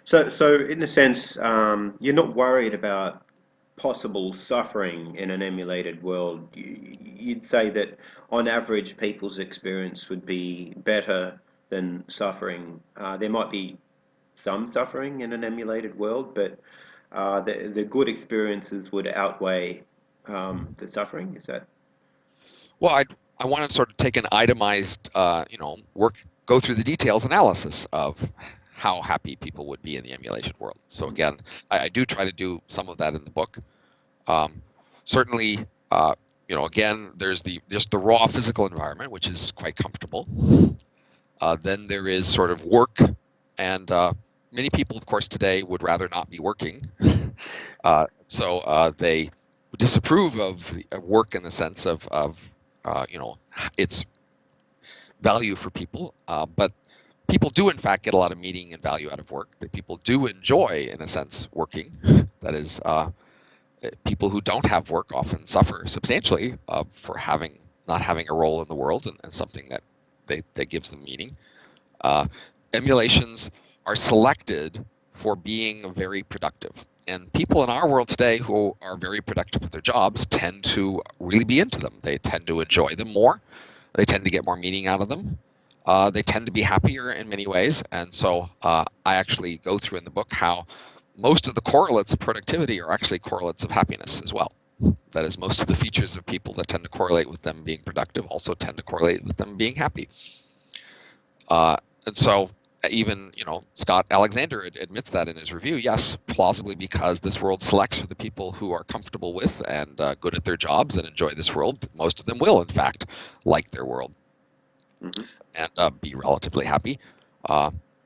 So in a sense, you're not worried about possible suffering in an emulated world. You'd say that on average, people's experience would be better than suffering. There might be some suffering in an emulated world, but the good experiences would outweigh the suffering. Is that? Well, I want to sort of take an itemized, work go through the details analysis of how happy people would be in the emulation world. So again, I do try to do some of that in the book. Certainly, again, there's just the raw physical environment, which is quite comfortable. Then there is sort of work, and many people, of course, today would rather not be working. So they disapprove of work in the sense of its value for people. But people do, in fact, get a lot of meaning and value out of work. That people do enjoy, in a sense, working. That is, people who don't have work often suffer substantially for not having a role in the world and something that gives them meaning. Emulations are selected for being very productive. And people in our world today who are very productive at their jobs tend to really be into them. They tend to enjoy them more. They tend to get more meaning out of them. They tend to be happier in many ways. And so I actually go through in the book how most of the correlates of productivity are actually correlates of happiness as well. That is, most of the features of people that tend to correlate with them being productive also tend to correlate with them being happy. And so even, Scott Alexander admits that in his review. Yes, plausibly because this world selects for the people who are comfortable with and good at their jobs and enjoy this world. Most of them will, in fact, like their world and be relatively happy.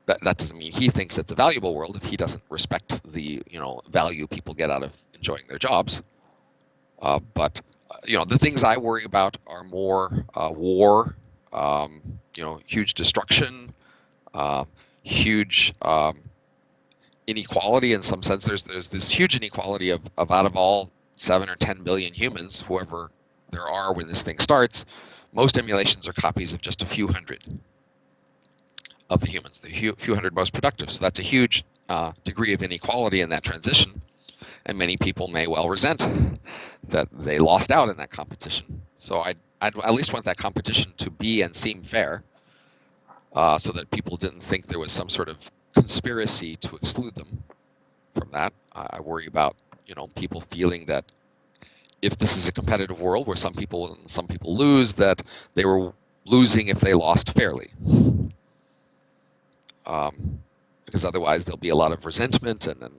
That doesn't mean he thinks it's a valuable world if he doesn't respect the value people get out of enjoying their jobs. But the things I worry about are more war, huge destruction, huge inequality. In some sense, there's this huge inequality of out of all 7 or 10 billion humans, whoever there are when this thing starts, most emulations are copies of just a few hundred of the humans, the few hundred most productive. So that's a huge degree of inequality in that transition. And many people may well resent that they lost out in that competition. So I'd at least want that competition to be and seem fair, so that people didn't think there was some sort of conspiracy to exclude them from that. I worry about people feeling that if this is a competitive world where some people lose, that they were losing if they lost fairly. Because otherwise there'll be a lot of resentment and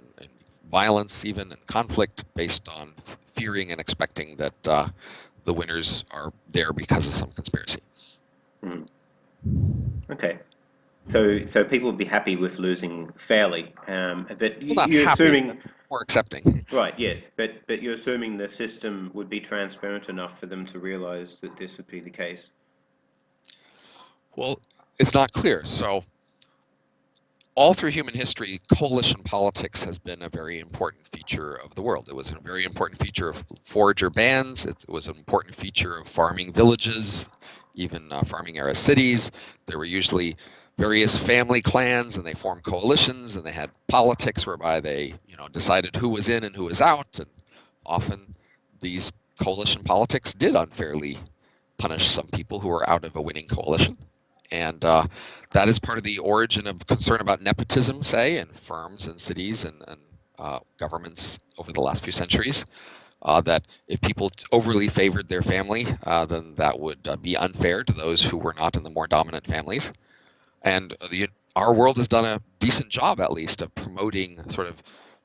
violence, even, and conflict based on fearing and expecting that the winners are there because of some conspiracy. Okay. So people would be happy with losing fairly, but Not you're happy, assuming, more accepting. right? Yes, but you're assuming the system would be transparent enough for them to realize that this would be the case. Well, it's not clear. So all through human history, coalition politics has been a very important feature of the world. It was a very important feature of forager bands. It was an important feature of farming villages, even farming era cities. There were usually various family clans, and they formed coalitions, and they had politics whereby they, decided who was in and who was out. And often these coalition politics did unfairly punish some people who were out of a winning coalition. And that is part of the origin of concern about nepotism, say, in firms and cities and governments over the last few centuries. That if people overly favored their family, then that would be unfair to those who were not in the more dominant families. And our world has done a decent job, at least, of promoting sort of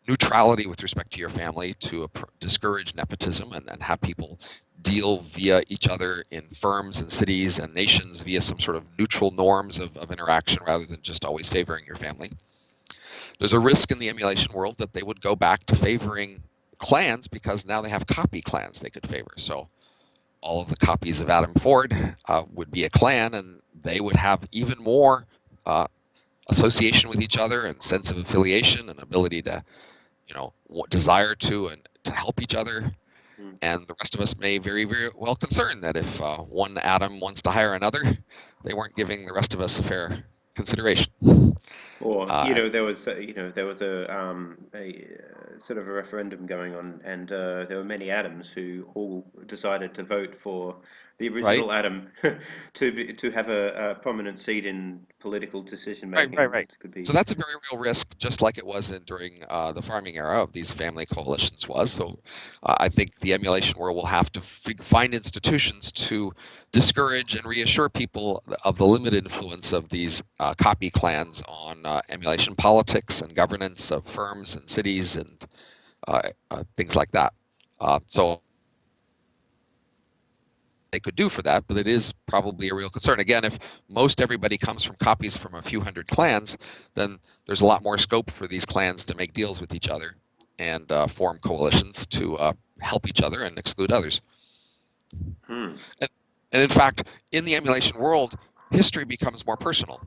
neutrality with respect to your family to discourage nepotism and have people deal via each other in firms and cities and nations via some sort of neutral norms of interaction rather than just always favoring your family. There's a risk in the emulation world that they would go back to favoring clans because now they have copy clans they could favor. So all of the copies of Adam Ford would be a clan, and they would have even more association with each other and sense of affiliation and ability to, desire to and to help each other. And the rest of us may very, very well concern that if one Adam wants to hire another, they weren't giving the rest of us a fair consideration. Or there was a sort of a referendum going on, and there were many Adams who all decided to vote for the right? original Adam, to have a prominent seat in political decision Right, right, making. right. It could be. So that's a very real risk, just like it was during the farming era of these family coalitions was. So I think the emulation world will have to find institutions to discourage and reassure people of the limited influence of these copy clans on emulation politics and governance of firms and cities and things like that. So they could do for that, but it is probably a real concern. Again, if most everybody comes from copies from a few hundred clans, then there's a lot more scope for these clans to make deals with each other and form coalitions to help each other and exclude others. Hmm. And in fact, in the emulation world, history becomes more personal.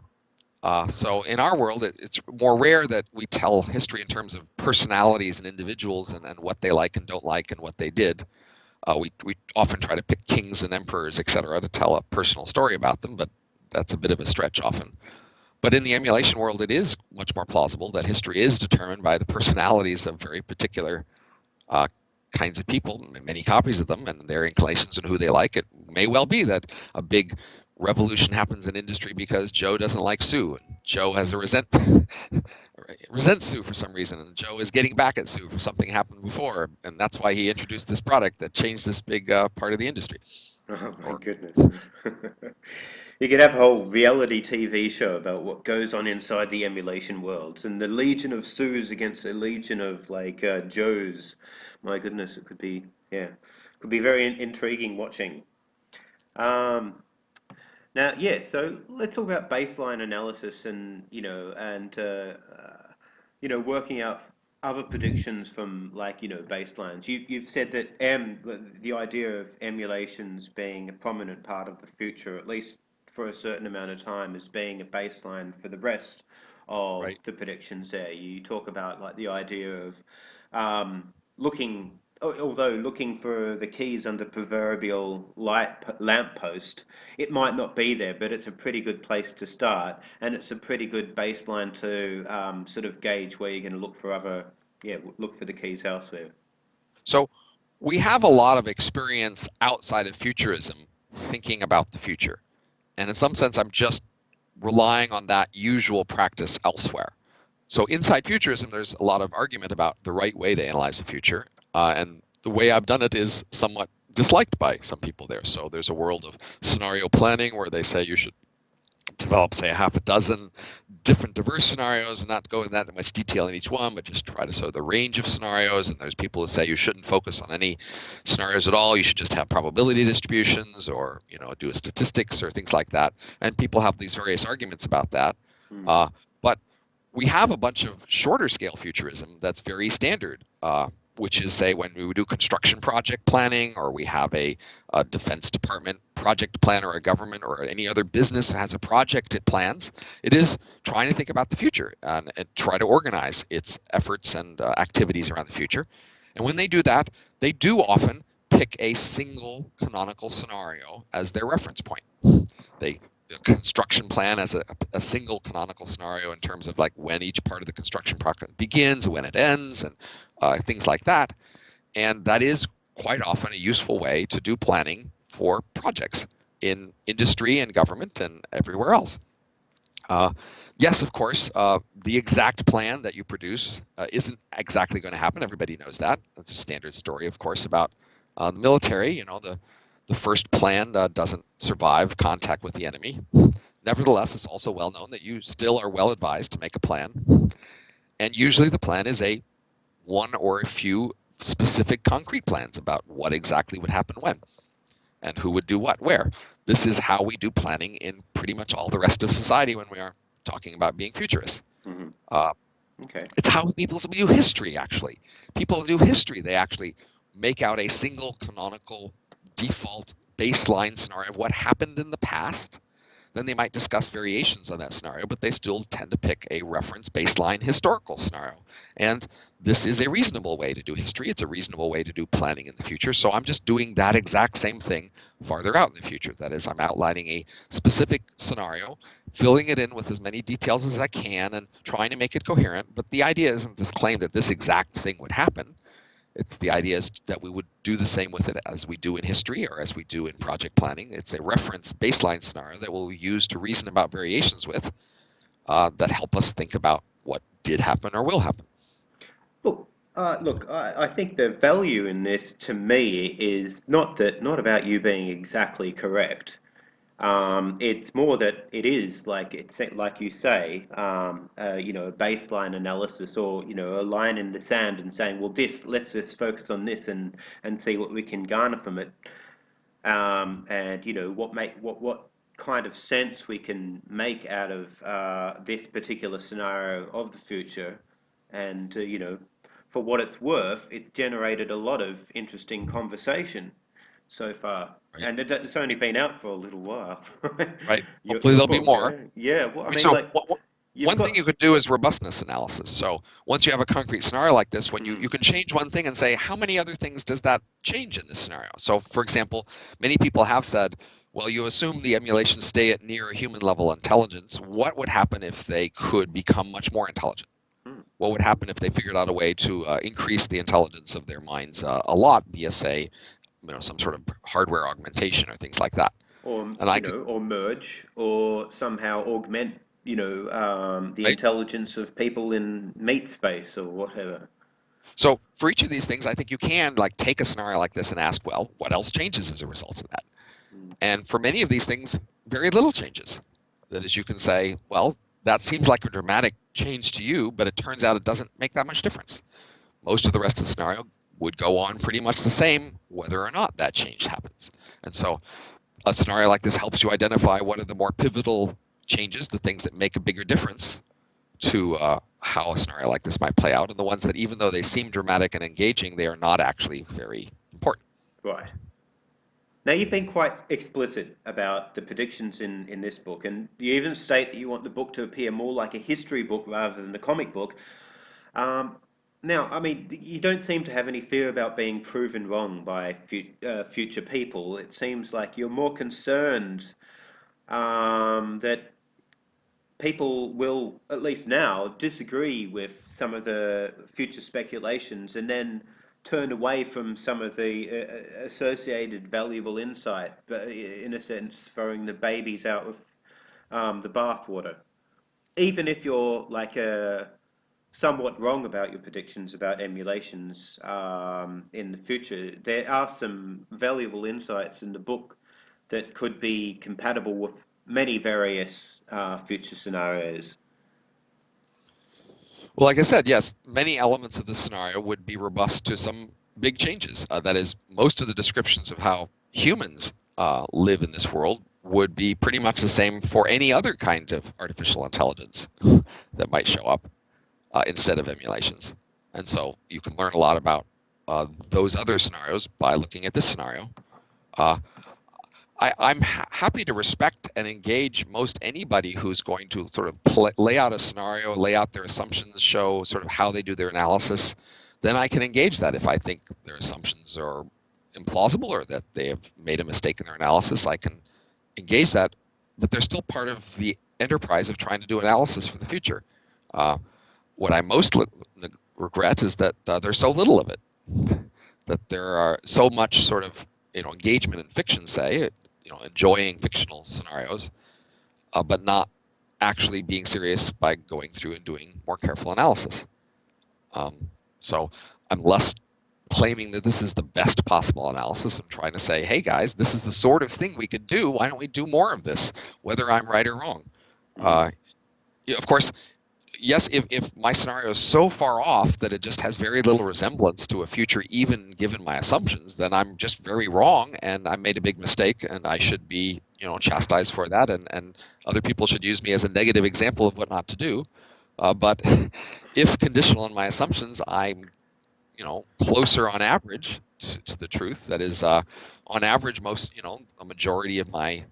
So in our world, it's more rare that we tell history in terms of personalities and individuals and what they like and don't like and what they did. We often try to pick kings and emperors, etc., to tell a personal story about them, but that's a bit of a stretch often. But in the emulation world, it is much more plausible that history is determined by the personalities of very particular uh, kinds of people, many copies of them, and their inclinations and who they like. It may well be that a big revolution happens in industry because Joe doesn't like Sue, and Joe has a resents Sue for some reason, and Joe is getting back at Sue for something happened before, and that's why he introduced this product that changed this big part of the industry. Oh my Or goodness. You could have a whole reality TV show about what goes on inside the emulation worlds and the legion of Sues against a legion of Joes. My goodness, it could be, yeah, could be very intriguing watching. Um, Now, yeah, so let's talk about baseline analysis and, working out other predictions from baselines. You've said that the idea of emulations being a prominent part of the future, at least for a certain amount of time, as being a baseline for the rest of right. the predictions there. You talk about like the idea of although looking for the keys under proverbial lamppost, it might not be there, but it's a pretty good place to start, and it's a pretty good baseline to sort of gauge where you're going to look for look for the keys elsewhere. So we have a lot of experience outside of futurism thinking about the future, and in some sense, I'm just relying on that usual practice elsewhere. So inside futurism, there's a lot of argument about the right way to analyze the future, and the way I've done it is somewhat disliked by some people there. So there's a world of scenario planning where they say you should develop, say, a half a dozen different diverse scenarios and not go in that much detail in each one, but just try to show the range of scenarios. And there's people who say you shouldn't focus on any scenarios at all. You should just have probability distributions or, do a statistics or things like that. And people have these various arguments about that. Hmm. But we have a bunch of shorter scale futurism that's very standard, which is, say, when we do construction project planning, or we have a Defense Department project plan, or a government or any other business has a project it plans. It is trying to think about the future and try to organize its efforts and activities around the future. And when they do that, they do often pick a single canonical scenario as their reference point. They construction plan as a single canonical scenario in terms of like when each part of the construction project begins, when it ends, and things like that. And that is quite often a useful way to do planning for projects in industry and government and everywhere else. Uh, yes, of course, the exact plan that you produce isn't exactly going to happen. Everybody knows that. That's a standard story, of course, about the military. The first plan doesn't survive contact with the enemy. Nevertheless, it's also well known that you still are well advised to make a plan. And usually the plan is a one or a few specific concrete plans about what exactly would happen when and who would do what where. This is how we do planning in pretty much all the rest of society when we are talking about being futurists. Hmm. Uh, Okay. it's how people do history, actually. People do history. They actually make out a single canonical default baseline scenario of what happened in the past. Then they might discuss variations on that scenario, but they still tend to pick a reference baseline historical scenario. And this is a reasonable way to do history. It's a reasonable way to do planning in the future. So I'm just doing that exact same thing farther out in the future. That is, I'm outlining a specific scenario, filling it in with as many details as I can, and trying to make it coherent. But the idea isn't this claim that this exact thing would happen. It's the idea is that we would do the same with it as we do in history or as we do in project planning. It's a reference baseline scenario that we'll use to reason about variations with that help us think about what did happen or will happen. Look, I think the value in this to me is not about you being exactly correct. It's more that it is like you say, a baseline analysis or a line in the sand and saying, well, let's just focus on this and see what we can garner from it, and what kind of sense we can make out of this particular scenario of the future, and for what it's worth, it's generated a lot of interesting conversation so far, Right. and it's only been out for a little while. Right. Your Hopefully your there'll be book, more. right? Yeah. Well, I I mean, mean, so like you've one thing got. you could do is robustness analysis. So once you have a concrete scenario like this, when you Mm, can change one thing and say, how many other things does that change in this scenario? So for example, many people have said, well, you assume the emulations stay at near human level intelligence. What would happen if they could become much more intelligent? mm. What would happen if they figured out a way to increase the intelligence of their minds a lot via, say, some sort of hardware augmentation or things like that? Or And I could, or merge or somehow augment the right? intelligence of people in meat space or whatever. So for each of these things, I think you can like take a scenario like this and ask, well, what else changes as a result of that? Mm. And for many of these things, very little changes. That is, you can say, well, that seems like a dramatic change to you, but it turns out it doesn't make that much difference. Most of the rest of the scenario would go on pretty much the same, whether or not that change happens. And so a scenario like this helps you identify what are the more pivotal changes, the things that make a bigger difference to how a scenario like this might play out, and the ones that, even though they seem dramatic and engaging, they are not actually very important. Right. Now, you've been quite explicit about the predictions in this book, and you even state that you want the book to appear more like a history book rather than a comic book. Um, Now, I mean, you don't seem to have any fear about being proven wrong by future people. It seems like you're more concerned that people will, at least now, disagree with some of the future speculations and then turn away from some of the associated valuable insight, but in a sense, throwing the babies out with the bathwater. Even if you're like somewhat wrong about your predictions about emulations in the future, there are some valuable insights in the book that could be compatible with many various future scenarios. Well, like I said, yes, many elements of the scenario would be robust to some big changes. That is, most of the descriptions of how humans live in this world would be pretty much the same for any other kind of artificial intelligence that might show up instead of emulations. And so you can learn a lot about those other scenarios by looking at this scenario. Uh, I'm happy to respect and engage most anybody who's going to sort of lay out a scenario, lay out their assumptions, show sort of how they do their analysis. Then I can engage that if I think their assumptions are implausible or that they have made a mistake in their analysis. I can engage that, but they're still part of the enterprise of trying to do analysis for the future. Uh, what I most regret is that there's so little of it. That there are so much sort of engagement in fiction, say, enjoying fictional scenarios, but not actually being serious by going through and doing more careful analysis. Um, so I'm less claiming that this is the best possible analysis. I'm trying to say, hey guys, this is the sort of thing we could do. Why don't we do more of this, whether I'm right or wrong? Mm. Of course, yes, if my scenario is so far off that it just has very little resemblance to a future, even given my assumptions, then I'm just very wrong and I made a big mistake and I should be, chastised for that. And other people should use me as a negative example of what not to do. But if conditional on my assumptions, I'm, closer on average to the truth. That is, on average, a majority of my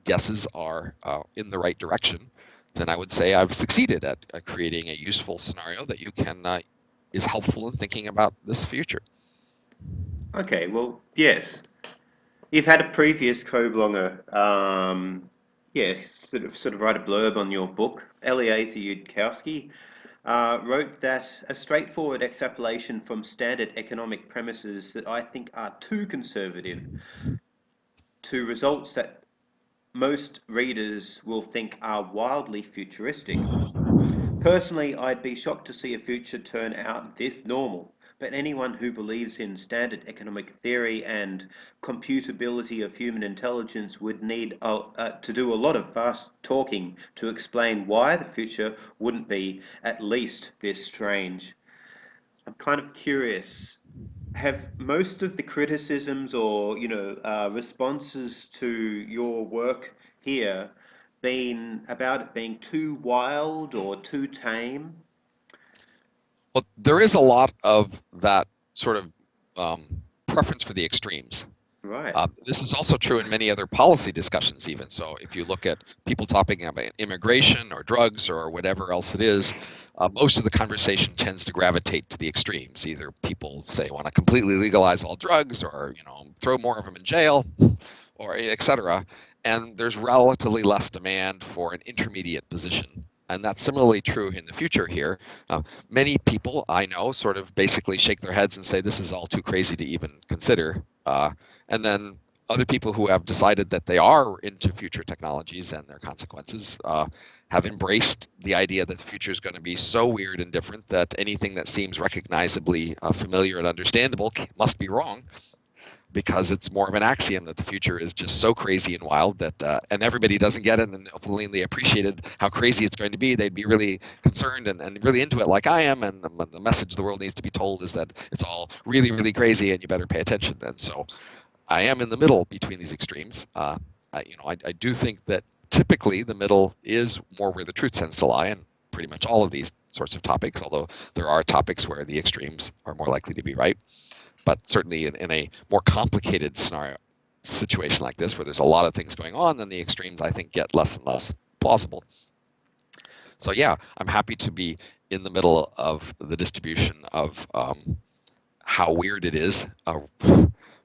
guesses are in the right direction, then I would say I've succeeded at creating a useful scenario that you can is helpful in thinking about this future. Okay, well, yes. You've had a previous co-blogger, yeah, sort of write a blurb on your book, Eliezer Yudkowsky. wrote that a straightforward extrapolation from standard economic premises that I think are too conservative to results that most readers will think are wildly futuristic. Personally, I'd be shocked to see a future turn out this normal, but anyone who believes in standard economic theory and computability of human intelligence would need to do a lot of fast talking to explain why the future wouldn't be at least this strange. I'm kind of curious. Have most of the criticisms or responses to your work here been about it being too wild or too tame? Well, there is a lot of that sort of preference for the extremes. Right. This is also true in many other policy discussions, even. So, if you look at people talking about immigration or drugs or whatever else it is, most of the conversation tends to gravitate to the extremes. Either people say want to completely legalize all drugs, or throw more of them in jail, or etc. And there's relatively less demand for an intermediate position. And that's similarly true in the future here. Many people I know sort of basically shake their heads and say this is all too crazy to even consider. And then other people who have decided that they are into future technologies and their consequences have embraced the idea that the future is going to be so weird and different that anything that seems recognizably familiar and understandable must be wrong, because it's more of an axiom that the future is just so crazy and wild that and everybody doesn't get it, and if only they appreciated how crazy it's going to be, they'd be really concerned and really into it like I am, and the message the world needs to be told is that it's all really, really crazy and you better pay attention. And so I am in the middle between these extremes. I do think that typically the middle is more where the truth tends to lie in pretty much all of these sorts of topics, although there are topics where the extremes are more likely to be right. But certainly in a more complicated scenario situation like this, where there's a lot of things going on, then the extremes, I think, get less and less plausible. So yeah, I'm happy to be in the middle of the distribution of how weird it is,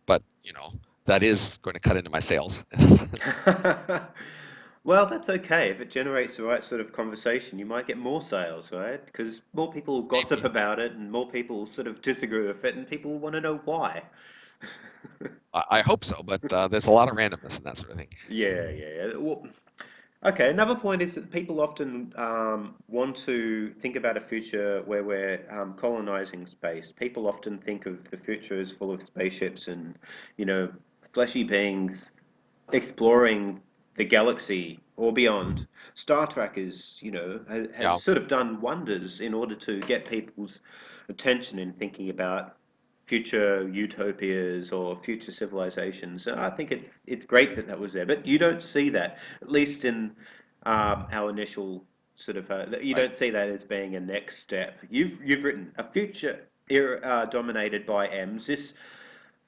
but that is going to cut into my sales. Well, that's okay. If it generates the right sort of conversation, you might get more sales, right? Because more people gossip Maybe. about it and more people sort of disagree with it and people want to know why. I hope so, but there's a lot of randomness and that sort of thing. Yeah, yeah, yeah. Well, okay, another point is that people often want to think about a future where we're colonizing space. People often think of the future as full of spaceships and, you know, fleshy beings exploring the galaxy or beyond. Star Trek is, has Yeah, sort of done wonders in order to get people's attention in thinking about future utopias or future civilizations. And I think it's great that that was there, but you don't see that, at least in our initial sort of. You right. don't see that as being a next step. You've written a future era dominated by M's. This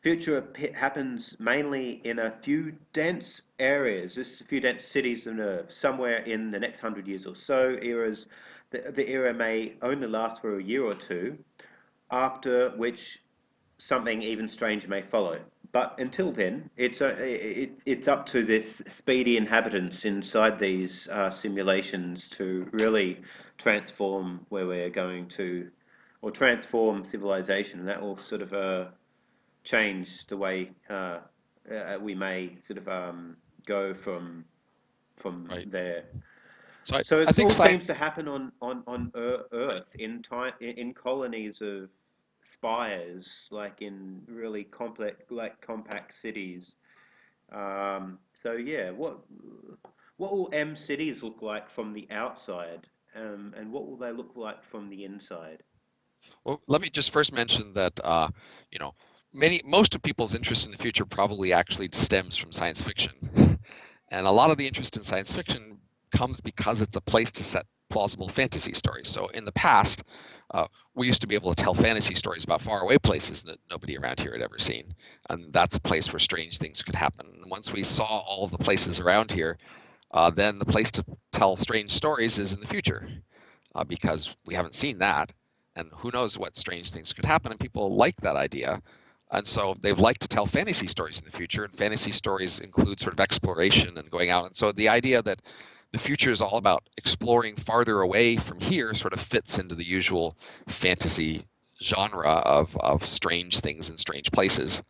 future happens mainly in a few dense areas. This a few dense cities on Earth, somewhere in the next 100 years or so. The era may only last for a year or two, after which something even stranger may follow. But until then, it's up to this speedy inhabitants inside these simulations to really transform where we're going to, or transform civilization, and that will sort of change the way we may sort of go from Right. there. So I, So I it think all science. seems to happen on Right. Earth in time in colonies of spires, like in really complex, like compact cities. So yeah, what will M cities look like from the outside, and what will they look like from the inside? Well, let me just first mention that you know most of people's interest in the future probably actually stems from science fiction, and a lot of the interest in science fiction comes because it's a place to set plausible fantasy stories. So in the past, we used to be able to tell fantasy stories about faraway places that nobody around here had ever seen, and that's a place where strange things could happen. And once we saw all of the places around here, then the place to tell strange stories is in the future, because we haven't seen that, and who knows what strange things could happen, and people like that idea. And so they've liked to tell fantasy stories in the future, and fantasy stories include sort of exploration and going out. And so the idea that the future is all about exploring farther away from here, sort of fits into the usual fantasy genre of strange things in strange places.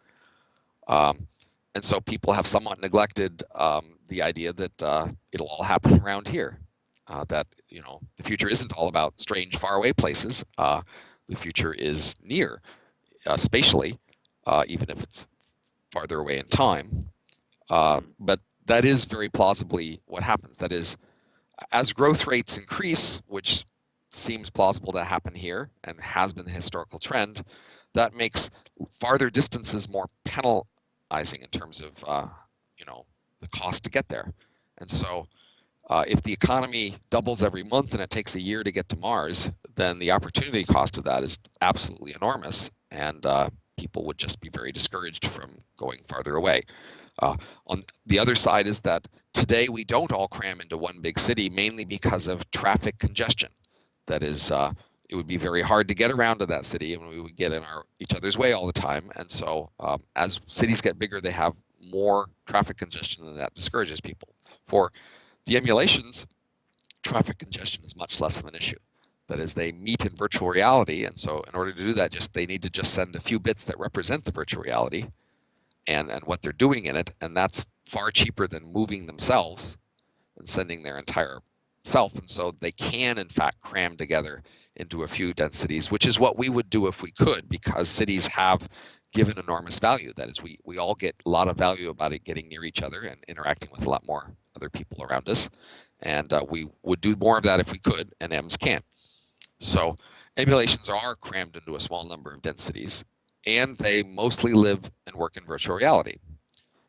Um, and so people have somewhat neglected the idea that it'll all happen around here. That the future isn't all about strange, faraway places. The future is near, spatially, even if it's farther away in time. But that is very plausibly what happens. That is, as growth rates increase, which seems plausible to happen here and has been the historical trend, that makes farther distances more penalizing in terms of the cost to get there. And so if the economy doubles every month and it takes a year to get to Mars, then the opportunity cost of that is absolutely enormous, and people would just be very discouraged from going farther away. On the other side is that today we don't all cram into one big city, mainly because of traffic congestion. That is, it would be very hard to get around to that city, and we would get in each other's way all the time. And so as cities get bigger, they have more traffic congestion, and that discourages people. For the emulations, traffic congestion is much less of an issue. That is, they meet in virtual reality, and so in order to do that, they need to just send a few bits that represent the virtual reality and what they're doing in it, and that's far cheaper than moving themselves and sending their entire self. And so they can, in fact, cram together into a few densities, which is what we would do if we could, because cities have given enormous value. That is, we all get a lot of value about it getting near each other and interacting with a lot more other people around us. And we would do more of that if we could, and EMS can't. So emulations are crammed into a small number of densities, and they mostly live and work in virtual reality.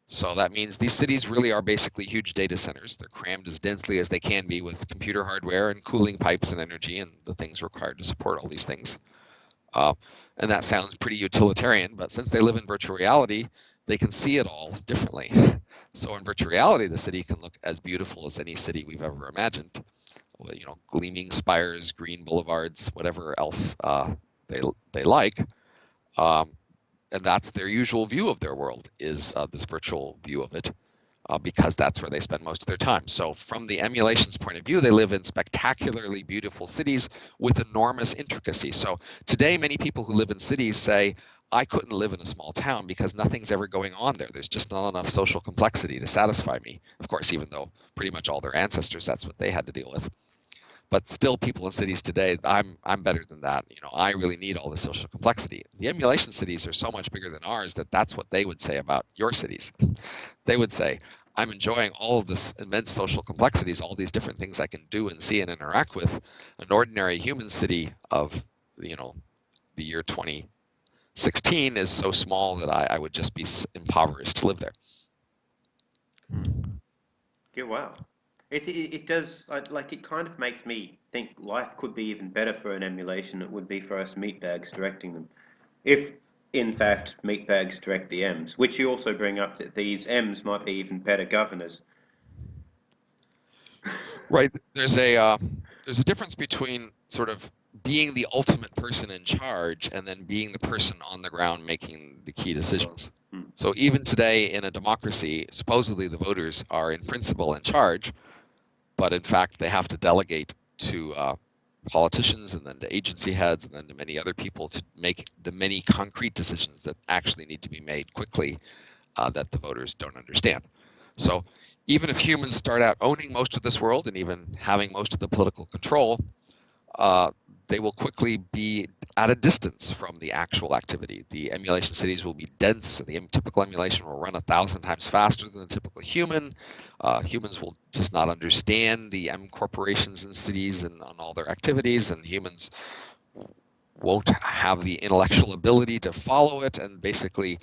So that means these cities really are basically huge data centers. They're crammed as densely as they can be with computer hardware and cooling pipes and energy and the things required to support all these things. And that sounds pretty utilitarian, but since they live in virtual reality, they can see it all differently. So in virtual reality, the city can look as beautiful as any city we've ever imagined. Gleaming spires, green boulevards, whatever else they like. And that's their usual view of their world, is this virtual view of it, because that's where they spend most of their time. So from the emulation's point of view, they live in spectacularly beautiful cities with enormous intricacy. So today, many people who live in cities say, I couldn't live in a small town because nothing's ever going on there. There's just not enough social complexity to satisfy me. Of course, even though pretty much all their ancestors, that's what they had to deal with. But still, people in cities today, I'm better than that. I really need all the social complexity. The emulation cities are so much bigger than ours that that's what they would say about your cities. They would say, I'm enjoying all of this immense social complexities, all these different things I can do and see and interact with. An ordinary human city of, the year 2016 is so small that I would just be impoverished to live there. Yeah, wow. It does, like, it kind of makes me think life could be even better for an emulation than it would be for us meatbags directing them. If, in fact, meatbags direct the M's, which you also bring up that these M's might be even better governors. Right. There's a difference between sort of being the ultimate person in charge and then being the person on the ground making the key decisions. So even today in a democracy, supposedly the voters are in principle in charge, but in fact they have to delegate to politicians and then to agency heads and then to many other people to make the many concrete decisions that actually need to be made quickly that the voters don't understand. So even if humans start out owning most of this world and even having most of the political control, they will quickly be at a distance from the actual activity. The emulation cities will be dense. The typical emulation will run 1,000 times faster than the typical human. Humans will just not understand the M corporations and cities and on all their activities, and humans won't have the intellectual ability to follow it, and basically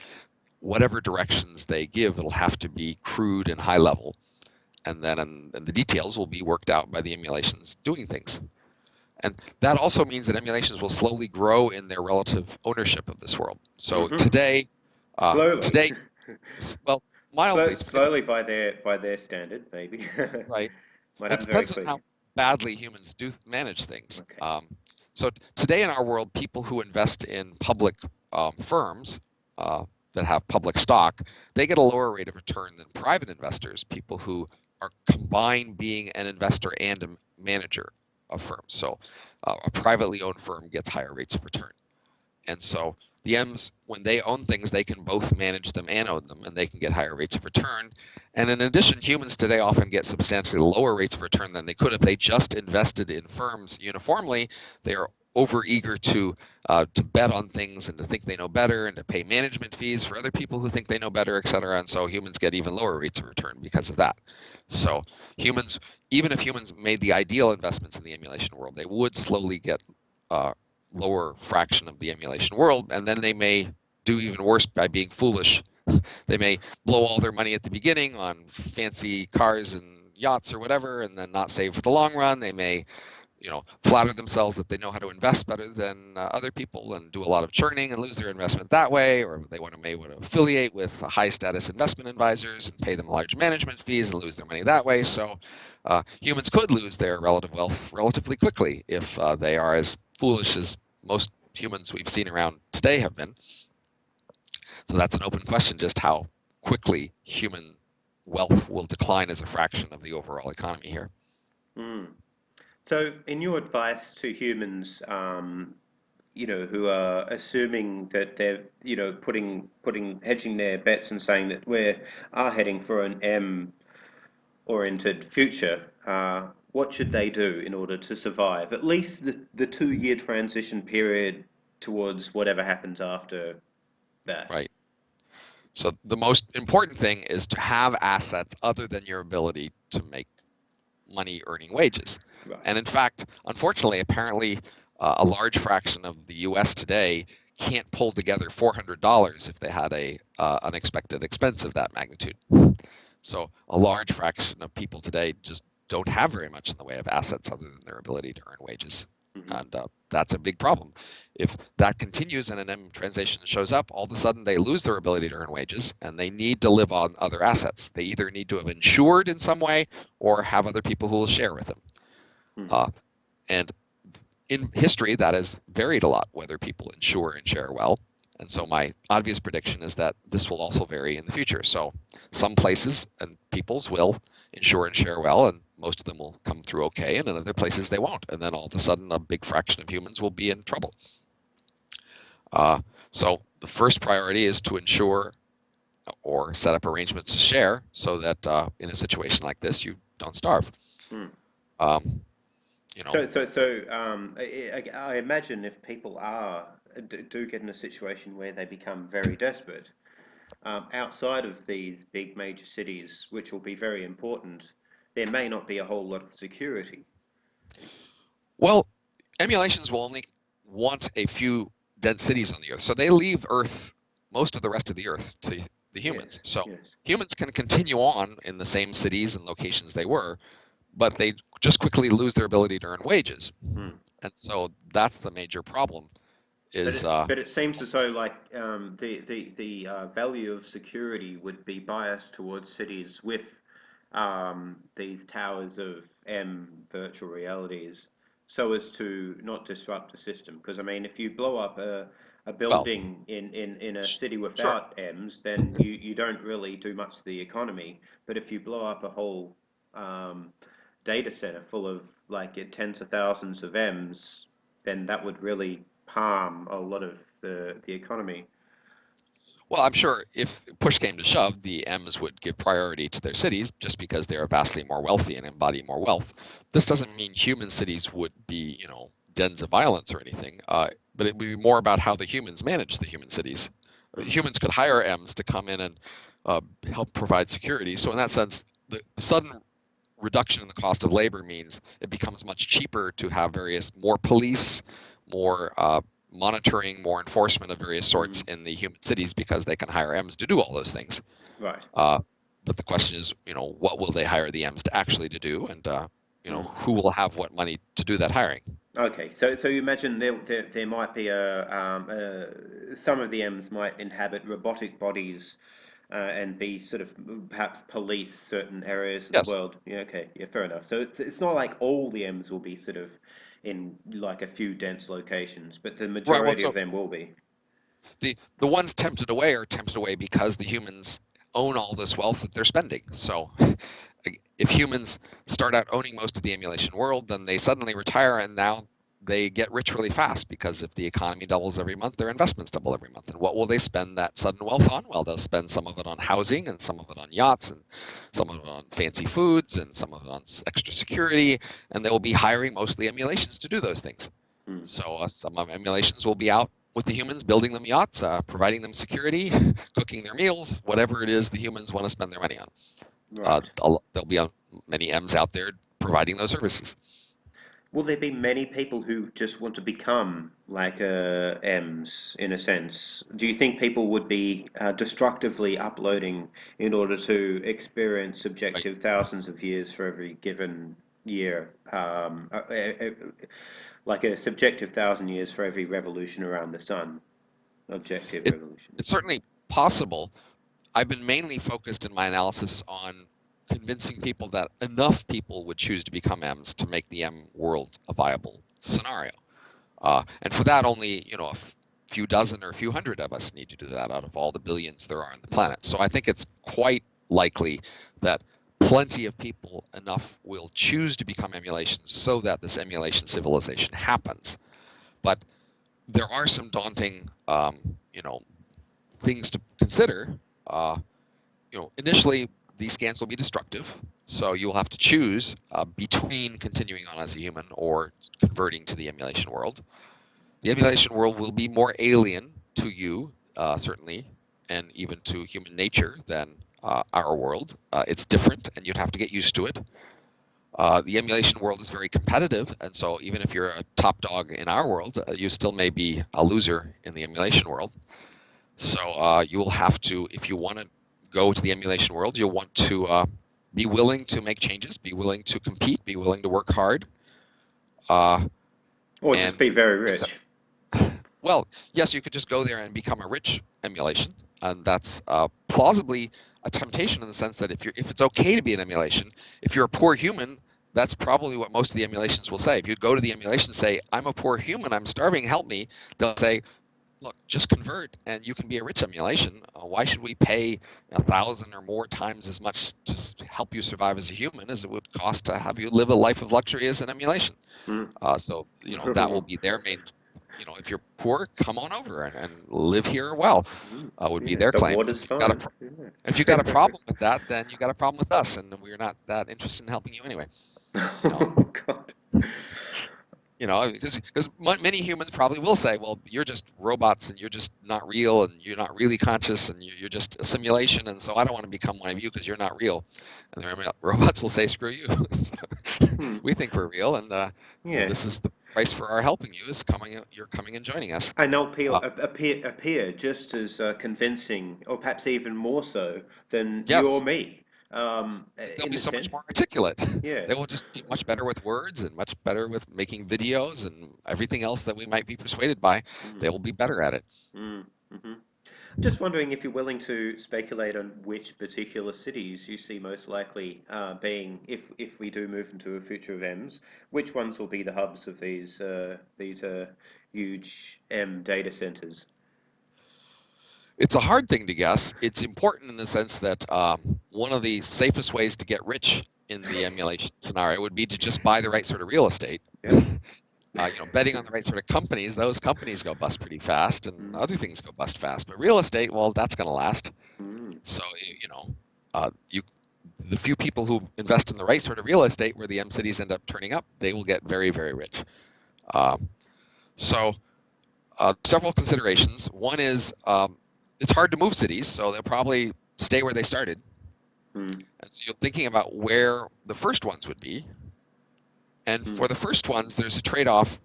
whatever directions they give, it'll have to be crude and high level. And then the details will be worked out by the emulations doing things. And that also means that emulations will slowly grow in their relative ownership of this world. So today, well, mildly. Slowly by their standard, maybe. Right. Might It happen very depends on quickly. how badly humans do manage things. Okay. So today in our world, people who invest in public firms that have public stock, they get a lower rate of return than private investors, people who are combined being an investor and a manager of firms. So a privately owned firm gets higher rates of return. And so the M's, when they own things, they can both manage them and own them, and they can get higher rates of return. And in addition, humans today often get substantially lower rates of return than they could if they just invested in firms uniformly. They are overeager to bet on things and to think they know better and to pay management fees for other people who think they know better, et cetera. And so humans get even lower rates of return because of that. So humans, even if humans made the ideal investments in the emulation world, they would slowly get lower fraction of the emulation world, and then they may do even worse by being foolish. They may blow all their money at the beginning on fancy cars and yachts or whatever, and then not save for the long run. They may, flatter themselves that they know how to invest better than other people and do a lot of churning and lose their investment that way, or they may want to affiliate with high status investment advisors and pay them large management fees and lose their money that way. So humans could lose their relative wealth relatively quickly if they are as foolish as most humans we've seen around today have been. So that's an open question, just how quickly human wealth will decline as a fraction of the overall economy here. Mm. So, in your advice to humans, who are assuming that they're, putting hedging their bets and saying that we are heading for an M-oriented future, what should they do in order to survive? At least the 2 year transition period towards whatever happens after that. Right. So the most important thing is to have assets other than your ability to make money earning wages. Right. And in fact, unfortunately, apparently, a large fraction of the U.S. today can't pull together $400 if they had a unexpected expense of that magnitude. So a large fraction of people today just don't have very much in the way of assets other than their ability to earn wages. Mm-hmm. And that's a big problem. If that continues and an M transition shows up, all of a sudden they lose their ability to earn wages and they need to live on other assets. They either need to have insured in some way or have other people who will share with them. Mm-hmm. And in history, that has varied a lot, whether people insure and share well. And so my obvious prediction is that this will also vary in the future. So some places and peoples will insure and share well, and most of them will come through okay, and in other places they won't. And then all of a sudden, a big fraction of humans will be in trouble. So the first priority is to insure or set up arrangements to share so that in a situation like this, you don't starve. Mm. You know, I imagine if people do get in a situation where they become very desperate, outside of these big major cities, which will be very important, there may not be a whole lot of security. well, emulations will only want a few dense cities on the Earth. So they leave Earth, most of the rest of the Earth, to the humans. Yes, So yes. humans can continue on in the same cities and locations they were, but they just quickly lose their ability to earn wages. Hmm. And so that's the major problem. Is But it seems as though like the value of security would be biased towards cities with these towers of M virtual realities, so as to not disrupt the system. Because I mean, if you blow up a well, building in a city sure. without M's, then you don't really do much to the economy. But if you blow up a whole um, data center full of like tens of thousands of M's, then that would really harm a lot of the economy. Well, I'm sure if push came to shove, the M's would give priority to their cities just because they are vastly more wealthy and embody more wealth. This doesn't mean human cities would be, dens of violence or anything, but it would be more about how the humans manage the human cities. Mm. Humans could hire M's to come in and help provide security. So in that sense, the sudden reduction in the cost of labor means it becomes much cheaper to have more police, more monitoring, more enforcement of various sorts Mm. in the human cities because they can hire M's to do all those things. Right. But the question is, what will they hire the M's to actually to do, and Mm. who will have what money to do that hiring? Okay, so you imagine there might be some of the M's might inhabit robotic bodies and be sort of perhaps police certain areas of the Yes. world. Yeah, okay, yeah, fair enough. So it's not like all the M's will be sort of in like a few dense locations, but the Right. Well, majority of so them will be. the ones tempted away are tempted away because the humans own all this wealth that they're spending. So if humans start out owning most of the emulation world, then they suddenly retire and now they get rich really fast, because if the economy doubles every month, their investments double every month. And what will they spend that sudden wealth on? Well, they'll spend some of it on housing, and some of it on yachts, and some of it on fancy foods, and some of it on extra security, and they will be hiring mostly emulations to do those things. So some of emulations will be out with the humans, building them yachts, providing them security, cooking their meals, whatever it is the humans want to spend their money on. Right. There'll be many M's out there providing those services. Will there be many people who just want to become like M's in a sense? Do you think people would be destructively uploading in order to experience Right. subjective thousands of years for every given year? Like a subjective 1,000 years for every revolution around the sun, objective revolution. It's certainly possible. I've been mainly focused in my analysis on convincing people that enough people would choose to become M's to make the M world a viable scenario. And for that, only a few dozen or a few hundred of us need to do that out of all the billions there are on the planet. So I think it's quite likely that plenty of people enough will choose to become emulations so that this emulation civilization happens. But there are some daunting, things to consider. Initially, these scans will be destructive, so you'll have to choose between continuing on as a human or converting to the emulation world. The emulation world will be more alien to you, certainly, and even to human nature than our world. It's different, and you'd have to get used to it. The emulation world is very competitive, and so even if you're a top dog in our world, you still may be a loser in the emulation world. So you'll have to, if you want to go to the emulation world, you'll want to be willing to make changes, be willing to compete, be willing to work hard. Or just be very rich. Well, yes, you could just go there and become a rich emulation, and that's plausibly a temptation in the sense that if it's okay to be an emulation, if you're a poor human, that's probably what most of the emulations will say. If you go to the emulation and say, I'm a poor human, I'm starving, help me, they'll say, look, just convert and you can be a rich emulation. Why should we pay 1,000 or more times as much to help you survive as a human as it would cost to have you live a life of luxury as an emulation? So that will be their main. If you're poor, come on over and live here well. Would be their claim. If you got a problem with that, then you got a problem with us, and we're not that interested in helping you anyway. Oh God. Because many humans probably will say, well, you're just robots and you're just not real and you're not really conscious and you're just a simulation, and so I don't want to become one of you because you're not real. And the robots will say, screw you. We think we're real, and this is the price for our helping you is you're coming and joining us. And they'll appear just as convincing, or perhaps even more so than you or me. They'll be so much more articulate. Yeah. They will just be much better with words and much better with making videos and everything else that we might be persuaded by. They will be better at it. Just wondering if you're willing to speculate on which particular cities you see most likely being, if we do move into a future of M's, which ones will be the hubs of these huge M data centers? It's a hard thing to guess. It's important in the sense that one of the safest ways to get rich in the emulation scenario would be to just buy the right sort of real estate. Yeah. Betting on the right sort of companies, those companies go bust pretty fast, and other things go bust fast. But real estate, well, that's going to last. So the few people who invest in the right sort of real estate, where the M cities end up turning up, they will get very, very rich. Several considerations. One is it's hard to move cities, so they'll probably stay where they started. And so you're thinking about where the first ones would be. And for the first ones, there's a trade-off.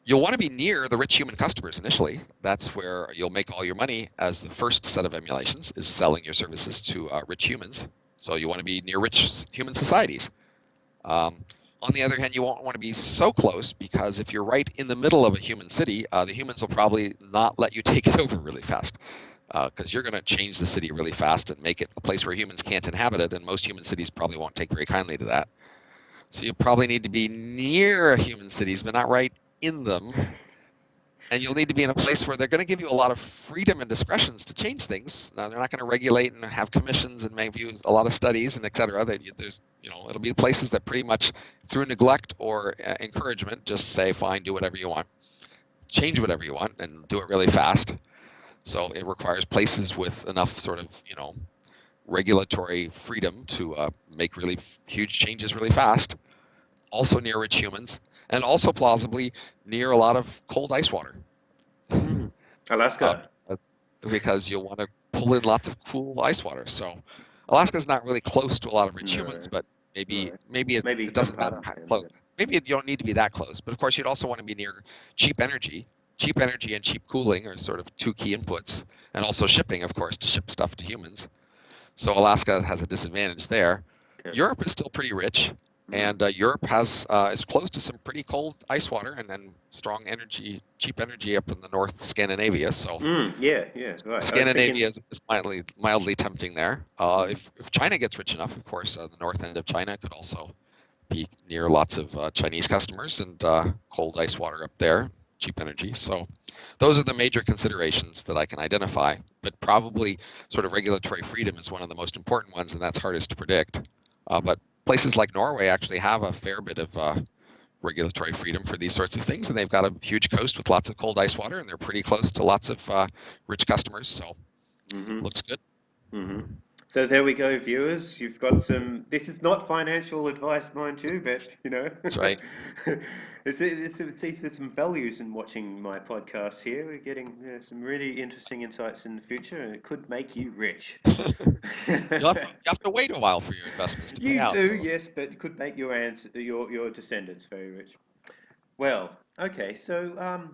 You'll want to be near the rich human customers initially. That's where you'll make all your money as the first set of emulations, is selling your services to rich humans. So you want to be near rich human societies. On the other hand, you won't want to be so close, because if you're right in the middle of a human city, the humans will probably not let you take it over really fast, because you're going to change the city really fast and make it a place where humans can't inhabit it, and most human cities probably won't take very kindly to that. So you probably need to be near human cities, but not right in them. And you'll need to be in a place where they're going to give you a lot of freedom and discretions to change things. Now, they're not going to regulate and have commissions and maybe a lot of studies and et cetera. There's, it'll be places that pretty much through neglect or encouragement just say, fine, do whatever you want, change whatever you want, and do it really fast. So it requires places with enough sort of, regulatory freedom to make really huge changes really fast. Also near rich humans, and also plausibly near a lot of cold ice water. Uh, Alaska. because you'll want to pull in lots of cool ice water. So Alaska's not really close to a lot of rich No. humans, but maybe Right. maybe Maybe it doesn't matter Nevada. how close. Maybe you don't need to be that close, but of course you'd also want to be near cheap energy. Cheap energy and cheap cooling are sort of two key inputs, and also shipping, of course, to ship stuff to humans. So Alaska has a disadvantage there. Okay. Europe is still pretty rich, and Europe has is close to some pretty cold ice water and then strong energy, cheap energy up in the North Scandinavia. So Yeah, right. I was Scandinavia thinking, is mildly tempting there. If China gets rich enough, of course, the north end of China could also be near lots of Chinese customers and cold ice water up there, cheap energy. So those are the major considerations that I can identify. But probably sort of regulatory freedom is one of the most important ones, and that's hardest to predict. But places like Norway actually have a fair bit of regulatory freedom for these sorts of things, and they've got a huge coast with lots of cold ice water, and they're pretty close to lots of rich customers. So looks good. So there we go, viewers. You've got some. This is not financial advice, mind you, but That's right. there's some values in watching my podcast here. We're getting some really interesting insights in the future, and it could make you rich. You have to wait a while for your investments to pay You out, do, though. yes, but it could make your descendants very rich. Well, okay, so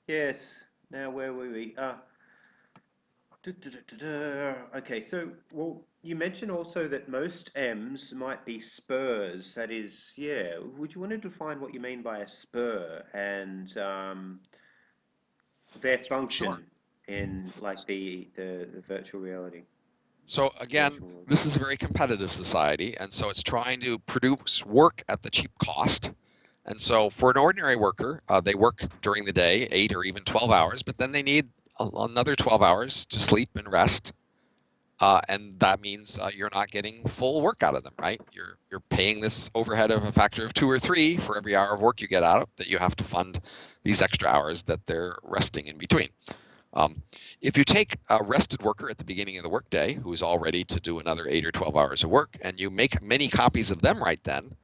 yes. Now where were we? Okay, so well, you mentioned also that most M's might be spurs. That is, yeah. Would you want to define what you mean by a spur and their Sure. function in like the virtual reality, So again, virtual world? this is a very competitive society, and so it's trying to produce work at the cheap cost. And so for an ordinary worker, they work during the day, 8 or even 12 hours, but then they need another 12 hours to sleep and rest. And that means you're not getting full work out of them, right? You're paying this overhead of a factor of 2 or 3 for every hour of work you get out of that you have to fund these extra hours that they're resting in between. Um, if you take a rested worker at the beginning of the workday who's all ready to do another 8 or 12 hours of work, and you make many copies of them right then,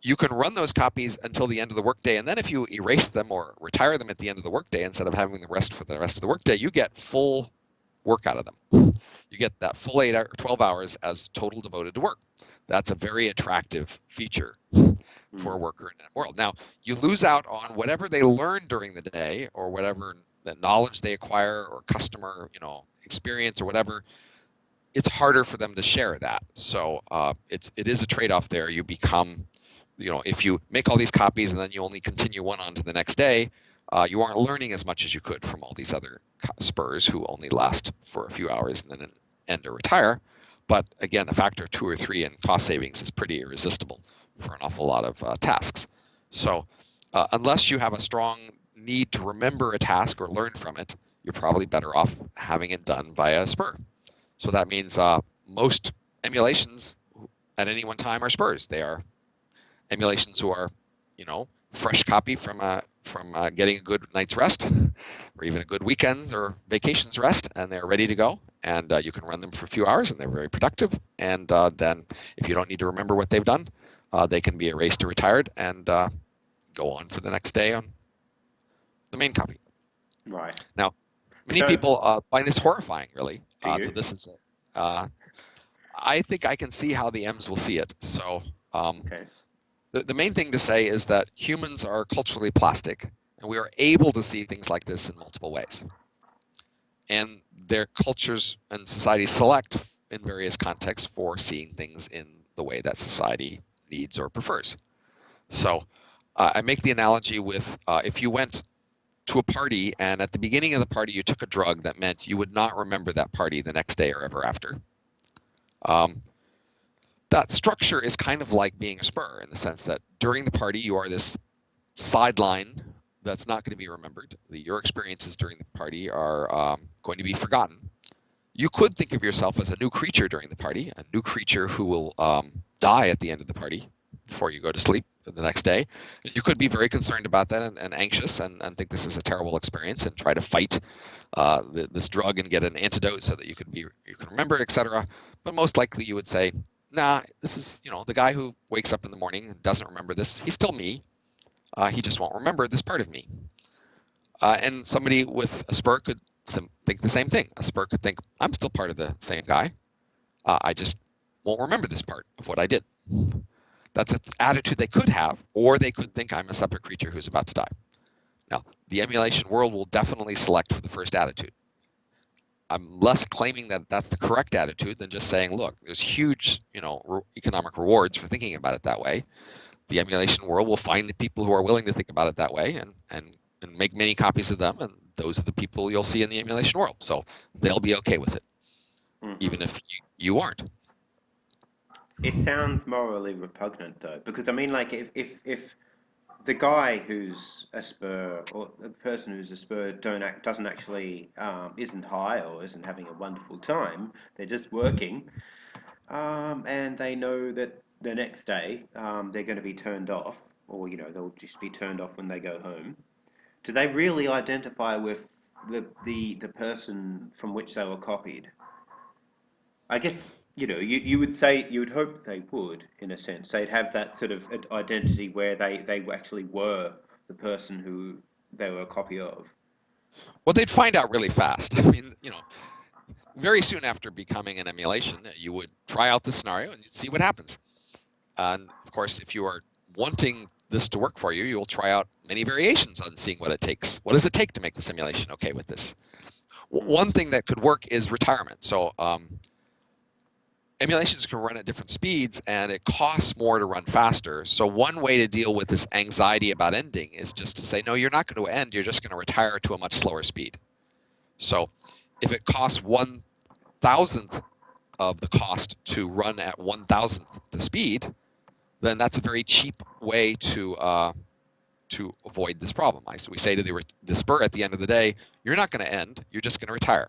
you can run those copies until the end of the workday, and then if you erase them or retire them at the end of the workday instead of having them rest for the rest of the workday, you get full work out of them. You get that full 8 or 12 hours as total devoted to work. That's a very attractive feature for a worker in a world. Now, you lose out on whatever they learn during the day or whatever the knowledge they acquire or customer, experience or whatever. It's harder for them to share that. So it is a trade-off there. You become, if you make all these copies and then you only continue one on to the next day, you aren't learning as much as you could from all these other spurs who only last for a few hours and then end or retire. But again, the factor of 2 or 3 in cost savings is pretty irresistible for an awful lot of tasks. So unless you have a strong need to remember a task or learn from it, you're probably better off having it done via a spur. So that means most emulations at any one time are spurs. They are emulations who are, fresh copy from getting a good night's rest, or even a good weekends or vacations rest, and they're ready to go. And you can run them for a few hours, and they're very productive. And then, if you don't need to remember what they've done, they can be erased or retired and go on for the next day on the main copy. Right. Now, many So, people find this horrifying, really. do So you? this is, I think I can see how the M's will see it. So Okay. the main thing to say is that humans are culturally plastic, and we are able to see things like this in multiple ways. And their cultures and societies select in various contexts for seeing things in the way that society needs or prefers. So I make the analogy with if you went to a party and at the beginning of the party you took a drug that meant you would not remember that party the next day or ever after. That structure is kind of like being a spur in the sense that during the party you are this sideline that's not going to be remembered. Your experiences during the party are going to be forgotten. You could think of yourself as a new creature during the party, a new creature who will die at the end of the party before you go to sleep the next day. You could be very concerned about that and anxious and think this is a terrible experience and try to fight this drug and get an antidote so that you can remember it, etc. But most likely you would say, nah, this is the guy who wakes up in the morning and doesn't remember this. He's still me. He just won't remember this part of me. And somebody with a spur could think the same thing. A spur could think, I'm still part of the same guy. I just won't remember this part of what I did. That's an attitude they could have, or they could think I'm a separate creature who's about to die. Now, the emulation world will definitely select for the first attitude. I'm less claiming that that's the correct attitude than just saying, look, there's huge, economic rewards for thinking about it that way. The emulation world will find the people who are willing to think about it that way and make many copies of them, and those are the people you'll see in the emulation world. So they'll be okay with it, even if you aren't. It sounds morally repugnant though, because I mean, like if the guy who's a spur or the person who's a spur doesn't actually isn't high or isn't having a wonderful time, they're just working, and they know that the next day they're going to be turned off, or they'll just be turned off when they go home. Do they really identify with the person from which they were copied? I guess you would say you would hope they would, in a sense. They'd have that sort of identity where they actually were the person who they were a copy of. Well, they'd find out really fast. I mean, very soon after becoming an emulation, you would try out the scenario and you'd see what happens. And of course, if you are wanting this to work for you, you'll try out many variations on seeing what it takes. What does it take to make the simulation okay with this? One thing that could work is retirement. So emulations can run at different speeds, and it costs more to run faster. So one way to deal with this anxiety about ending is just to say, no, you're not going to end. You're just going to retire to a much slower speed. So if it costs 1,000th of the cost to run at 1,000th the speed, then that's a very cheap way to avoid this problem. So we say to the spur at the end of the day, you're not going to end. You're just going to retire.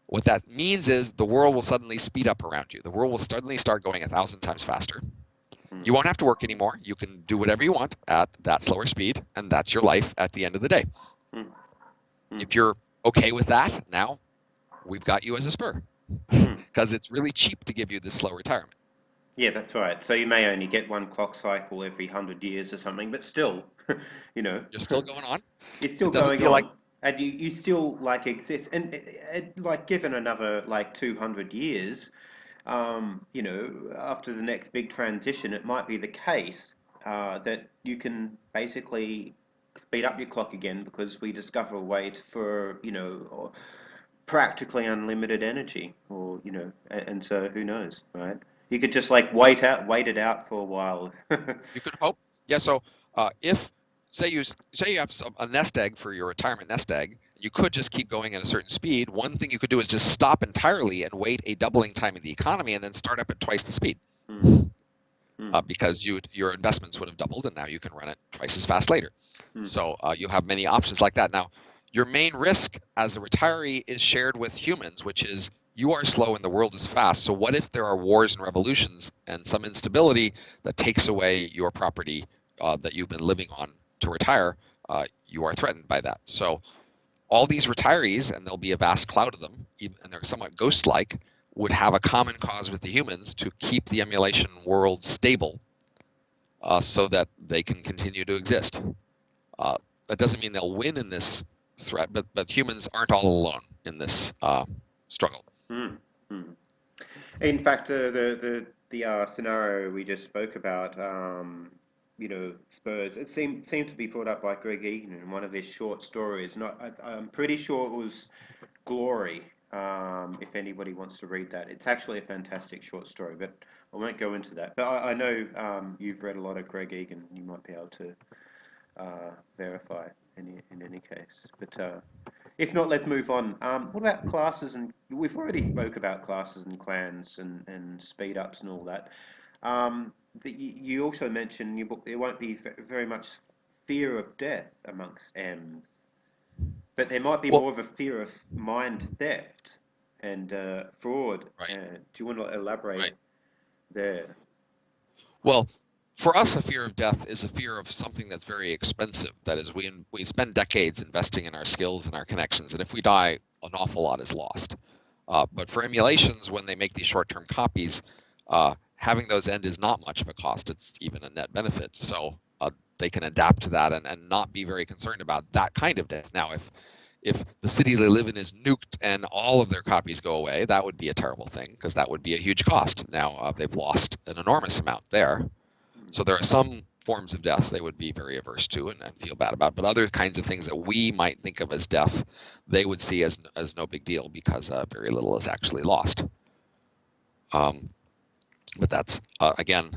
What that means is the world will suddenly speed up around you. The world will suddenly start going 1,000 times faster. You won't have to work anymore. You can do whatever you want at that slower speed, and that's your life at the end of the day. If you're okay with that, now we've got you as a spur, because it's really cheap to give you this slow retirement. Yeah, that's right. So you may only get one clock cycle every 100 years or something, but still, You're still going on. it's still It doesn't going feel like on, and you still like exist. And like given another like 200 years, after the next big transition, it might be the case that you can basically speed up your clock again because we discover a way for, or practically unlimited energy, or, and so who knows, right? You could just like wait it out for a while. you could hope. Yeah. So if say you have a nest egg for your retirement nest egg, you could just keep going at a certain speed. One thing you could do is just stop entirely and wait a doubling time of the economy, and then start up at twice the speed. Because your investments would have doubled, and now you can run it twice as fast later. So you'll have many options like that. Now, your main risk as a retiree is shared with humans, which is you are slow and the world is fast. So what if there are wars and revolutions and some instability that takes away your property that you've been living on to retire? You are threatened by that. So all these retirees, and there'll be a vast cloud of them, and they're somewhat ghost-like, would have a common cause with the humans to keep the emulation world stable so that they can continue to exist. That doesn't mean they'll win in this threat, but humans aren't all alone in this struggle. In fact, the scenario we just spoke about, Spurs, it seemed to be brought up by Greg Egan in one of his short stories. And I'm pretty sure it was Glory. If anybody wants to read that, it's actually a fantastic short story, but I won't go into that. But I know you've read a lot of Greg Egan. You might be able to verify in any case. But if not, let's move on. What about classes? And we've already spoke about classes and clans and speed ups and all that. You also mentioned in your book there won't be very much fear of death amongst M's, but there might be Well, more of a fear of mind theft and fraud. right, Do you want to elaborate right. there? Well, for us, a fear of death is a fear of something that's very expensive. That is, we spend decades investing in our skills and our connections, and if we die, an awful lot is lost. But for emulations, when they make these short-term copies, having those end is not much of a cost. It's even a net benefit. So they can adapt to that and not be very concerned about that kind of death. Now, if the city they live in is nuked and all of their copies go away, that would be a terrible thing because that would be a huge cost. Now they've lost an enormous amount there. So there are some forms of death they would be very averse to and feel bad about, but other kinds of things that we might think of as death, they would see as no big deal because very little is actually lost. Um, but that's again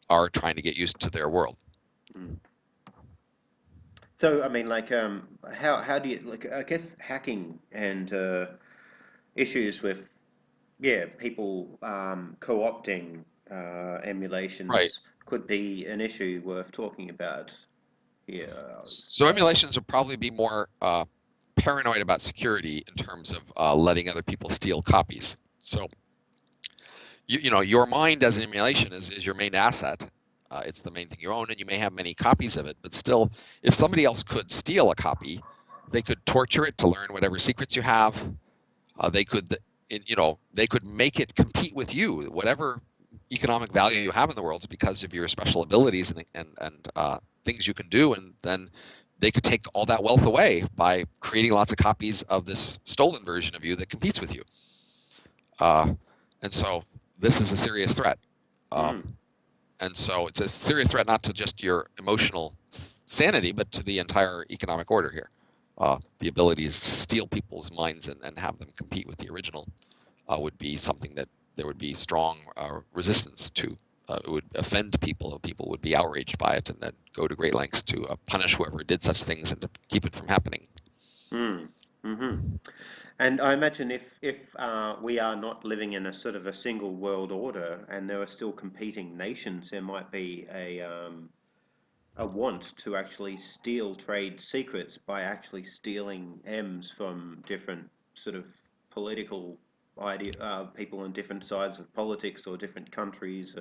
our trying to get used to their world. Mm. So I mean, like, how do you like? I guess hacking and issues with people co-opting Right. emulations could be an issue worth talking about here. So emulations would probably be more paranoid about security in terms of letting other people steal copies. So you know your mind as an emulation is your main asset. It's the main thing you own, and you may have many copies of it. But still, if somebody else could steal a copy, they could torture it to learn whatever secrets you have. They could, they could make it compete with you, whatever economic value you have in the world, because of your special abilities and things you can do, and then they could take all that wealth away by creating lots of copies of this stolen version of you that competes with you. And so this is a serious threat. Mm. And so it's a serious threat not to just your emotional sanity, but to the entire economic order here. The ability to steal people's minds and have them compete with the original would be something that there would be strong resistance to. It would offend people. People would be outraged by it and then go to great lengths to punish whoever did such things and to keep it from happening. Mm. Hmm. And I imagine if we are not living in a sort of a single world order and there are still competing nations, there might be a want to actually steal trade secrets by actually stealing M's from different sort of political people on different sides of politics or different countries.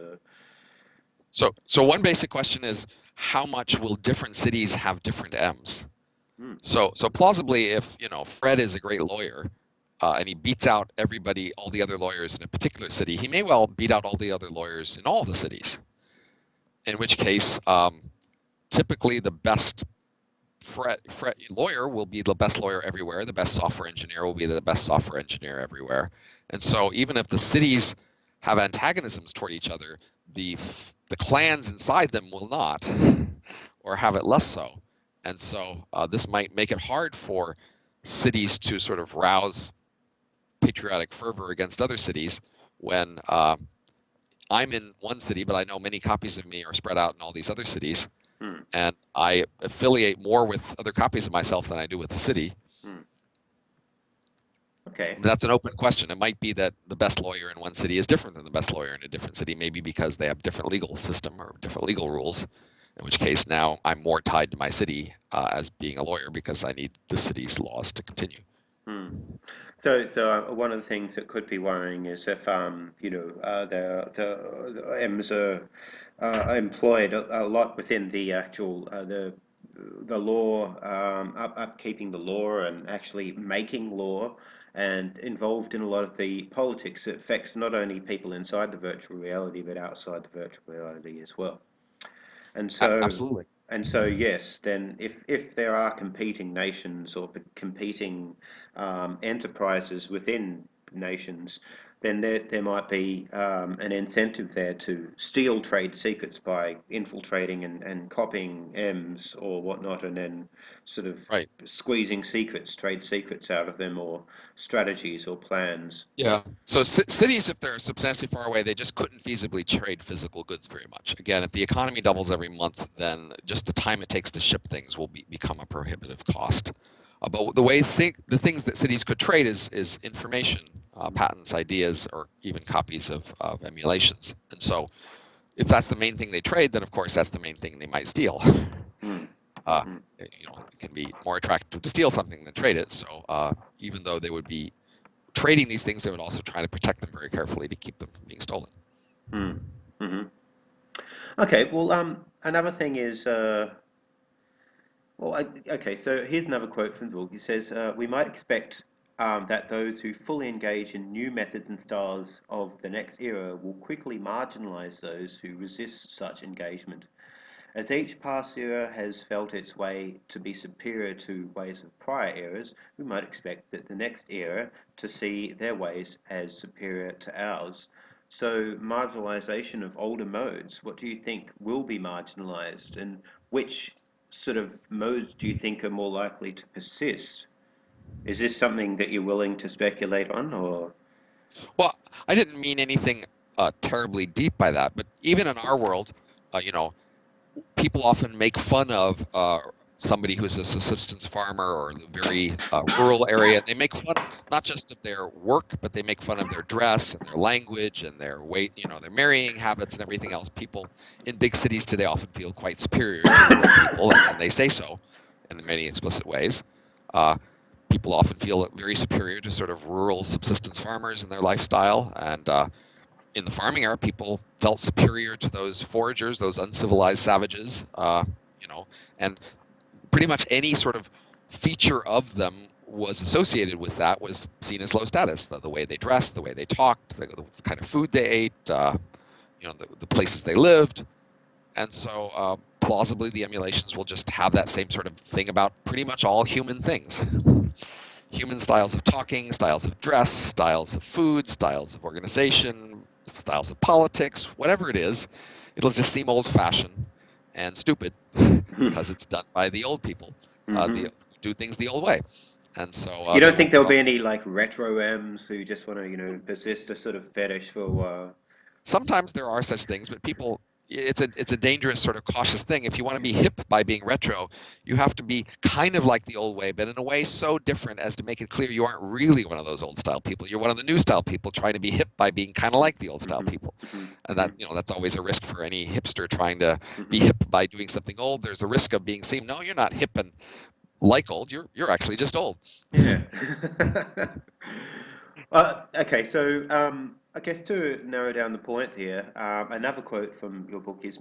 So one basic question is, how much will different cities have different M's? Mm, So plausibly, if Fred is a great lawyer, and he beats out everybody, all the other lawyers in a particular city, he may well beat out all the other lawyers in all the cities. In which case, typically the best Fred lawyer will be the best lawyer everywhere. The best software engineer will be the best software engineer everywhere. And so even if the cities have antagonisms toward each other, the clans inside them will not, or have it less so. And so this might make it hard for cities to sort of rouse patriotic fervor against other cities when I'm in one city, but I know many copies of me are spread out in all these other cities, mm, and I affiliate more with other copies of myself than I do with the city. mm. Okay. And that's an open question. It might be that the best lawyer in one city is different than the best lawyer in a different city, maybe because they have different legal system or different legal rules, in which case now I'm more tied to my city as being a lawyer because I need the city's laws to continue. Mm. So one of the things that could be worrying is if the M's are employed a lot within the actual the law, upkeeping the law and actually making law, and involved in a lot of the politics. It affects not only people inside the virtual reality but outside the virtual reality as well. And so, Absolutely. yes, then if there are competing nations or competing enterprises within nations, then there might be an incentive there to steal trade secrets by infiltrating and copying M's or whatnot, and then sort of Right. squeezing trade secrets out of them, or strategies or plans. Yeah. So cities, if they're substantially far away, they just couldn't feasibly trade physical goods very much. Again, if the economy doubles every month, then just the time it takes to ship things will become a prohibitive cost. But the things that cities could trade is information, patents, ideas, or even copies of emulations. And so, if that's the main thing they trade, then of course that's the main thing they might steal. Hmm. Hmm. It can be more attractive to steal something than trade it. So even though they would be trading these things, they would also try to protect them very carefully to keep them from being stolen. Hmm. Hmm. Okay, well, another thing is, okay, so here's another quote from the book. He says, "We might expect that those who fully engage in new methods and styles of the next era will quickly marginalize those who resist such engagement. As each past era has felt its way to be superior to ways of prior eras, we might expect that the next era to see their ways as superior to ours. So, marginalization of older modes, what do you think will be marginalized, and which sort of modes do you think are more likely to persist? Is this something that you're willing to speculate on, or? Well, I didn't mean anything terribly deep by that, but even in our world, you know, people often make fun of somebody who's a subsistence farmer or the very rural area. They make fun not just of their work, but they make fun of their dress and their language and their weight, their marrying habits and everything else. People in big cities today often feel quite superior to rural people, and they say so in many explicit ways. Uh, People often feel very superior to sort of rural subsistence farmers and their lifestyle, and in the farming era, people felt superior to those foragers, those uncivilized savages, and pretty much any sort of feature of them was associated with that was seen as low status. The way they dressed, the way they talked, the kind of food they ate, the places they lived. And so plausibly, the emulations will just have that same sort of thing about pretty much all human things. Human styles of talking, styles of dress, styles of food, styles of organization, styles of politics, whatever it is, it'll just seem old fashioned and stupid because it's done by the old people. Hmm. The do things the old way, and so You they don't think will there'll be any like retro M's who just want to, persist a sort of fetish for a while? sometimes there are such things, but people, it's a dangerous sort of cautious thing. If you want to be hip by being retro, you have to be kind of like the old way, but in a way so different as to make it clear you aren't really one of those old style people. You're one of the new style people trying to be hip by being kind of like the old style Hmm. people. Hmm. And Hmm. that's always a risk for any hipster trying to be Hmm. hip by doing something old. There's a risk of being seen, no, you're not hip and like old. You're actually just old. Yeah. Okay, so I guess to narrow down the point here, another quote from your book is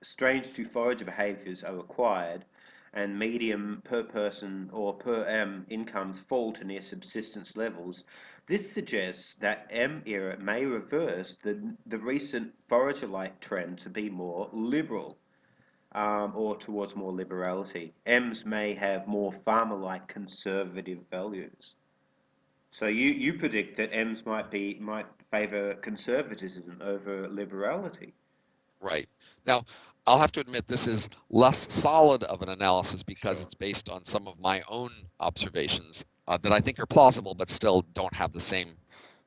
strange to forager behaviours are required, and medium per person or per M incomes fall to near subsistence levels. This suggests that M era may reverse the recent forager-like trend to be more liberal, or towards more liberality. M's may have more farmer-like conservative values. So you predict that M's might favour conservatism over liberality. Right. Now, I'll have to admit this is less solid of an analysis because Sure. it's based on some of my own observations that I think are plausible, but still don't have the same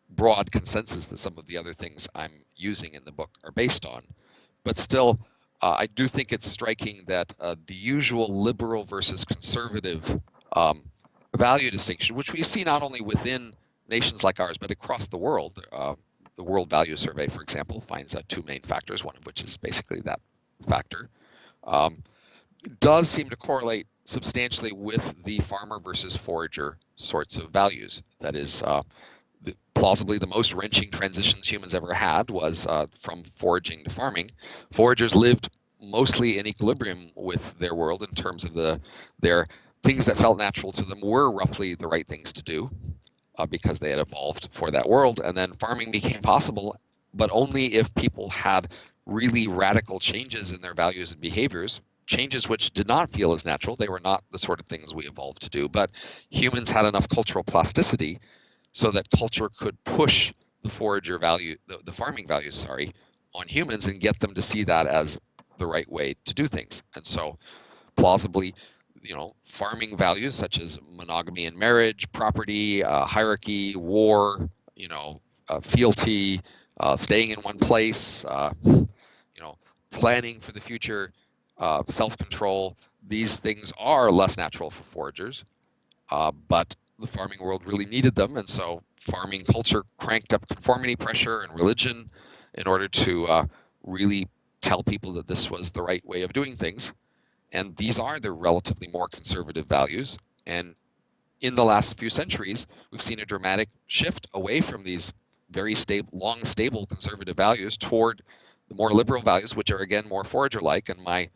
broad consensus that some of the other things I'm using in the book are based on. But still, I do think it's striking that the usual liberal versus conservative um, value distinction, which we see not only within nations like ours, but across the world. The World Value Survey, for example, finds two main factors, one of which is basically that factor, um, does seem to correlate substantially with the farmer versus forager sorts of values. That is, plausibly the most wrenching transitions humans ever had was from foraging to farming. Foragers lived mostly in equilibrium with their world in terms of their things that felt natural to them were roughly the right things to do because they had evolved for that world. And then farming became possible, but only if people had really radical changes in their values and behaviors. Changes which did not feel as natural. They were not the sort of things we evolved to do, but humans had enough cultural plasticity so that culture could push the forager value, the farming values, sorry, on humans and get them to see that as the right way to do things. And so, plausibly, farming values such as monogamy in marriage, property, hierarchy, war, fealty, staying in one place, planning for the future, self-control. These things are less natural for foragers, but the farming world really needed them, and so farming culture cranked up conformity pressure and religion in order to really tell people that this was the right way of doing things. And these are the relatively more conservative values. And in the last few centuries, we've seen a dramatic shift away from these very stable, long, stable conservative values toward the more liberal values, which are again more forager-like. And my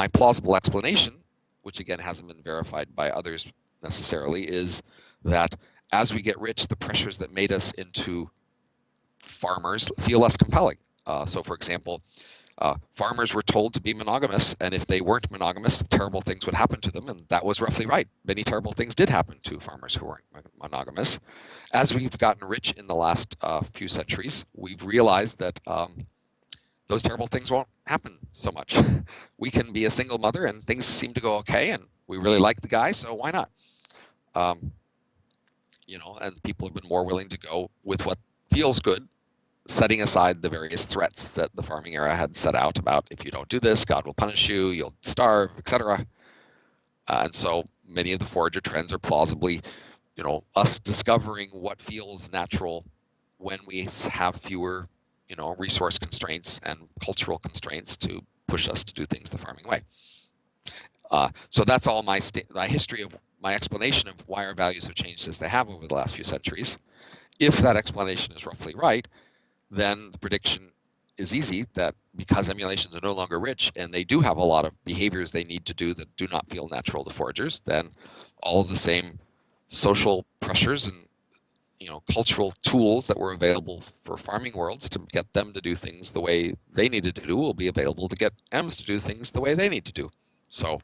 plausible explanation, which again hasn't been verified by others necessarily, is that as we get rich, the pressures that made us into farmers feel less compelling. So, for example, farmers were told to be monogamous, and if they weren't monogamous, terrible things would happen to them, and that was roughly right. Many terrible things did happen to farmers who weren't monogamous. As we've gotten rich in the last few centuries, we've realized that those terrible things won't happen so much. We can be a single mother, and things seem to go okay, and we really like the guy, so why not? And people have been more willing to go with what feels good, setting aside the various threats that the farming era had set out about if you don't do this, God will punish you, you'll starve, etc. And so many of the forager trends are plausibly, us discovering what feels natural when we have fewer, resource constraints and cultural constraints to push us to do things the farming way. So that's all my history of my explanation of why our values have changed as they have over the last few centuries. If that explanation is roughly right, then the prediction is easy that because emulations are no longer rich and they do have a lot of behaviors they need to do that do not feel natural to foragers, then all of the same social pressures and cultural tools that were available for farming worlds to get them to do things the way they needed to do will be available to get M's to do things the way they need to do. So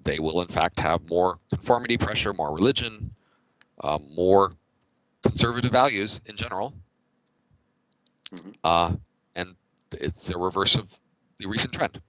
they will in fact have more conformity pressure, more religion, more conservative values in general. And it's a reverse of the recent trend.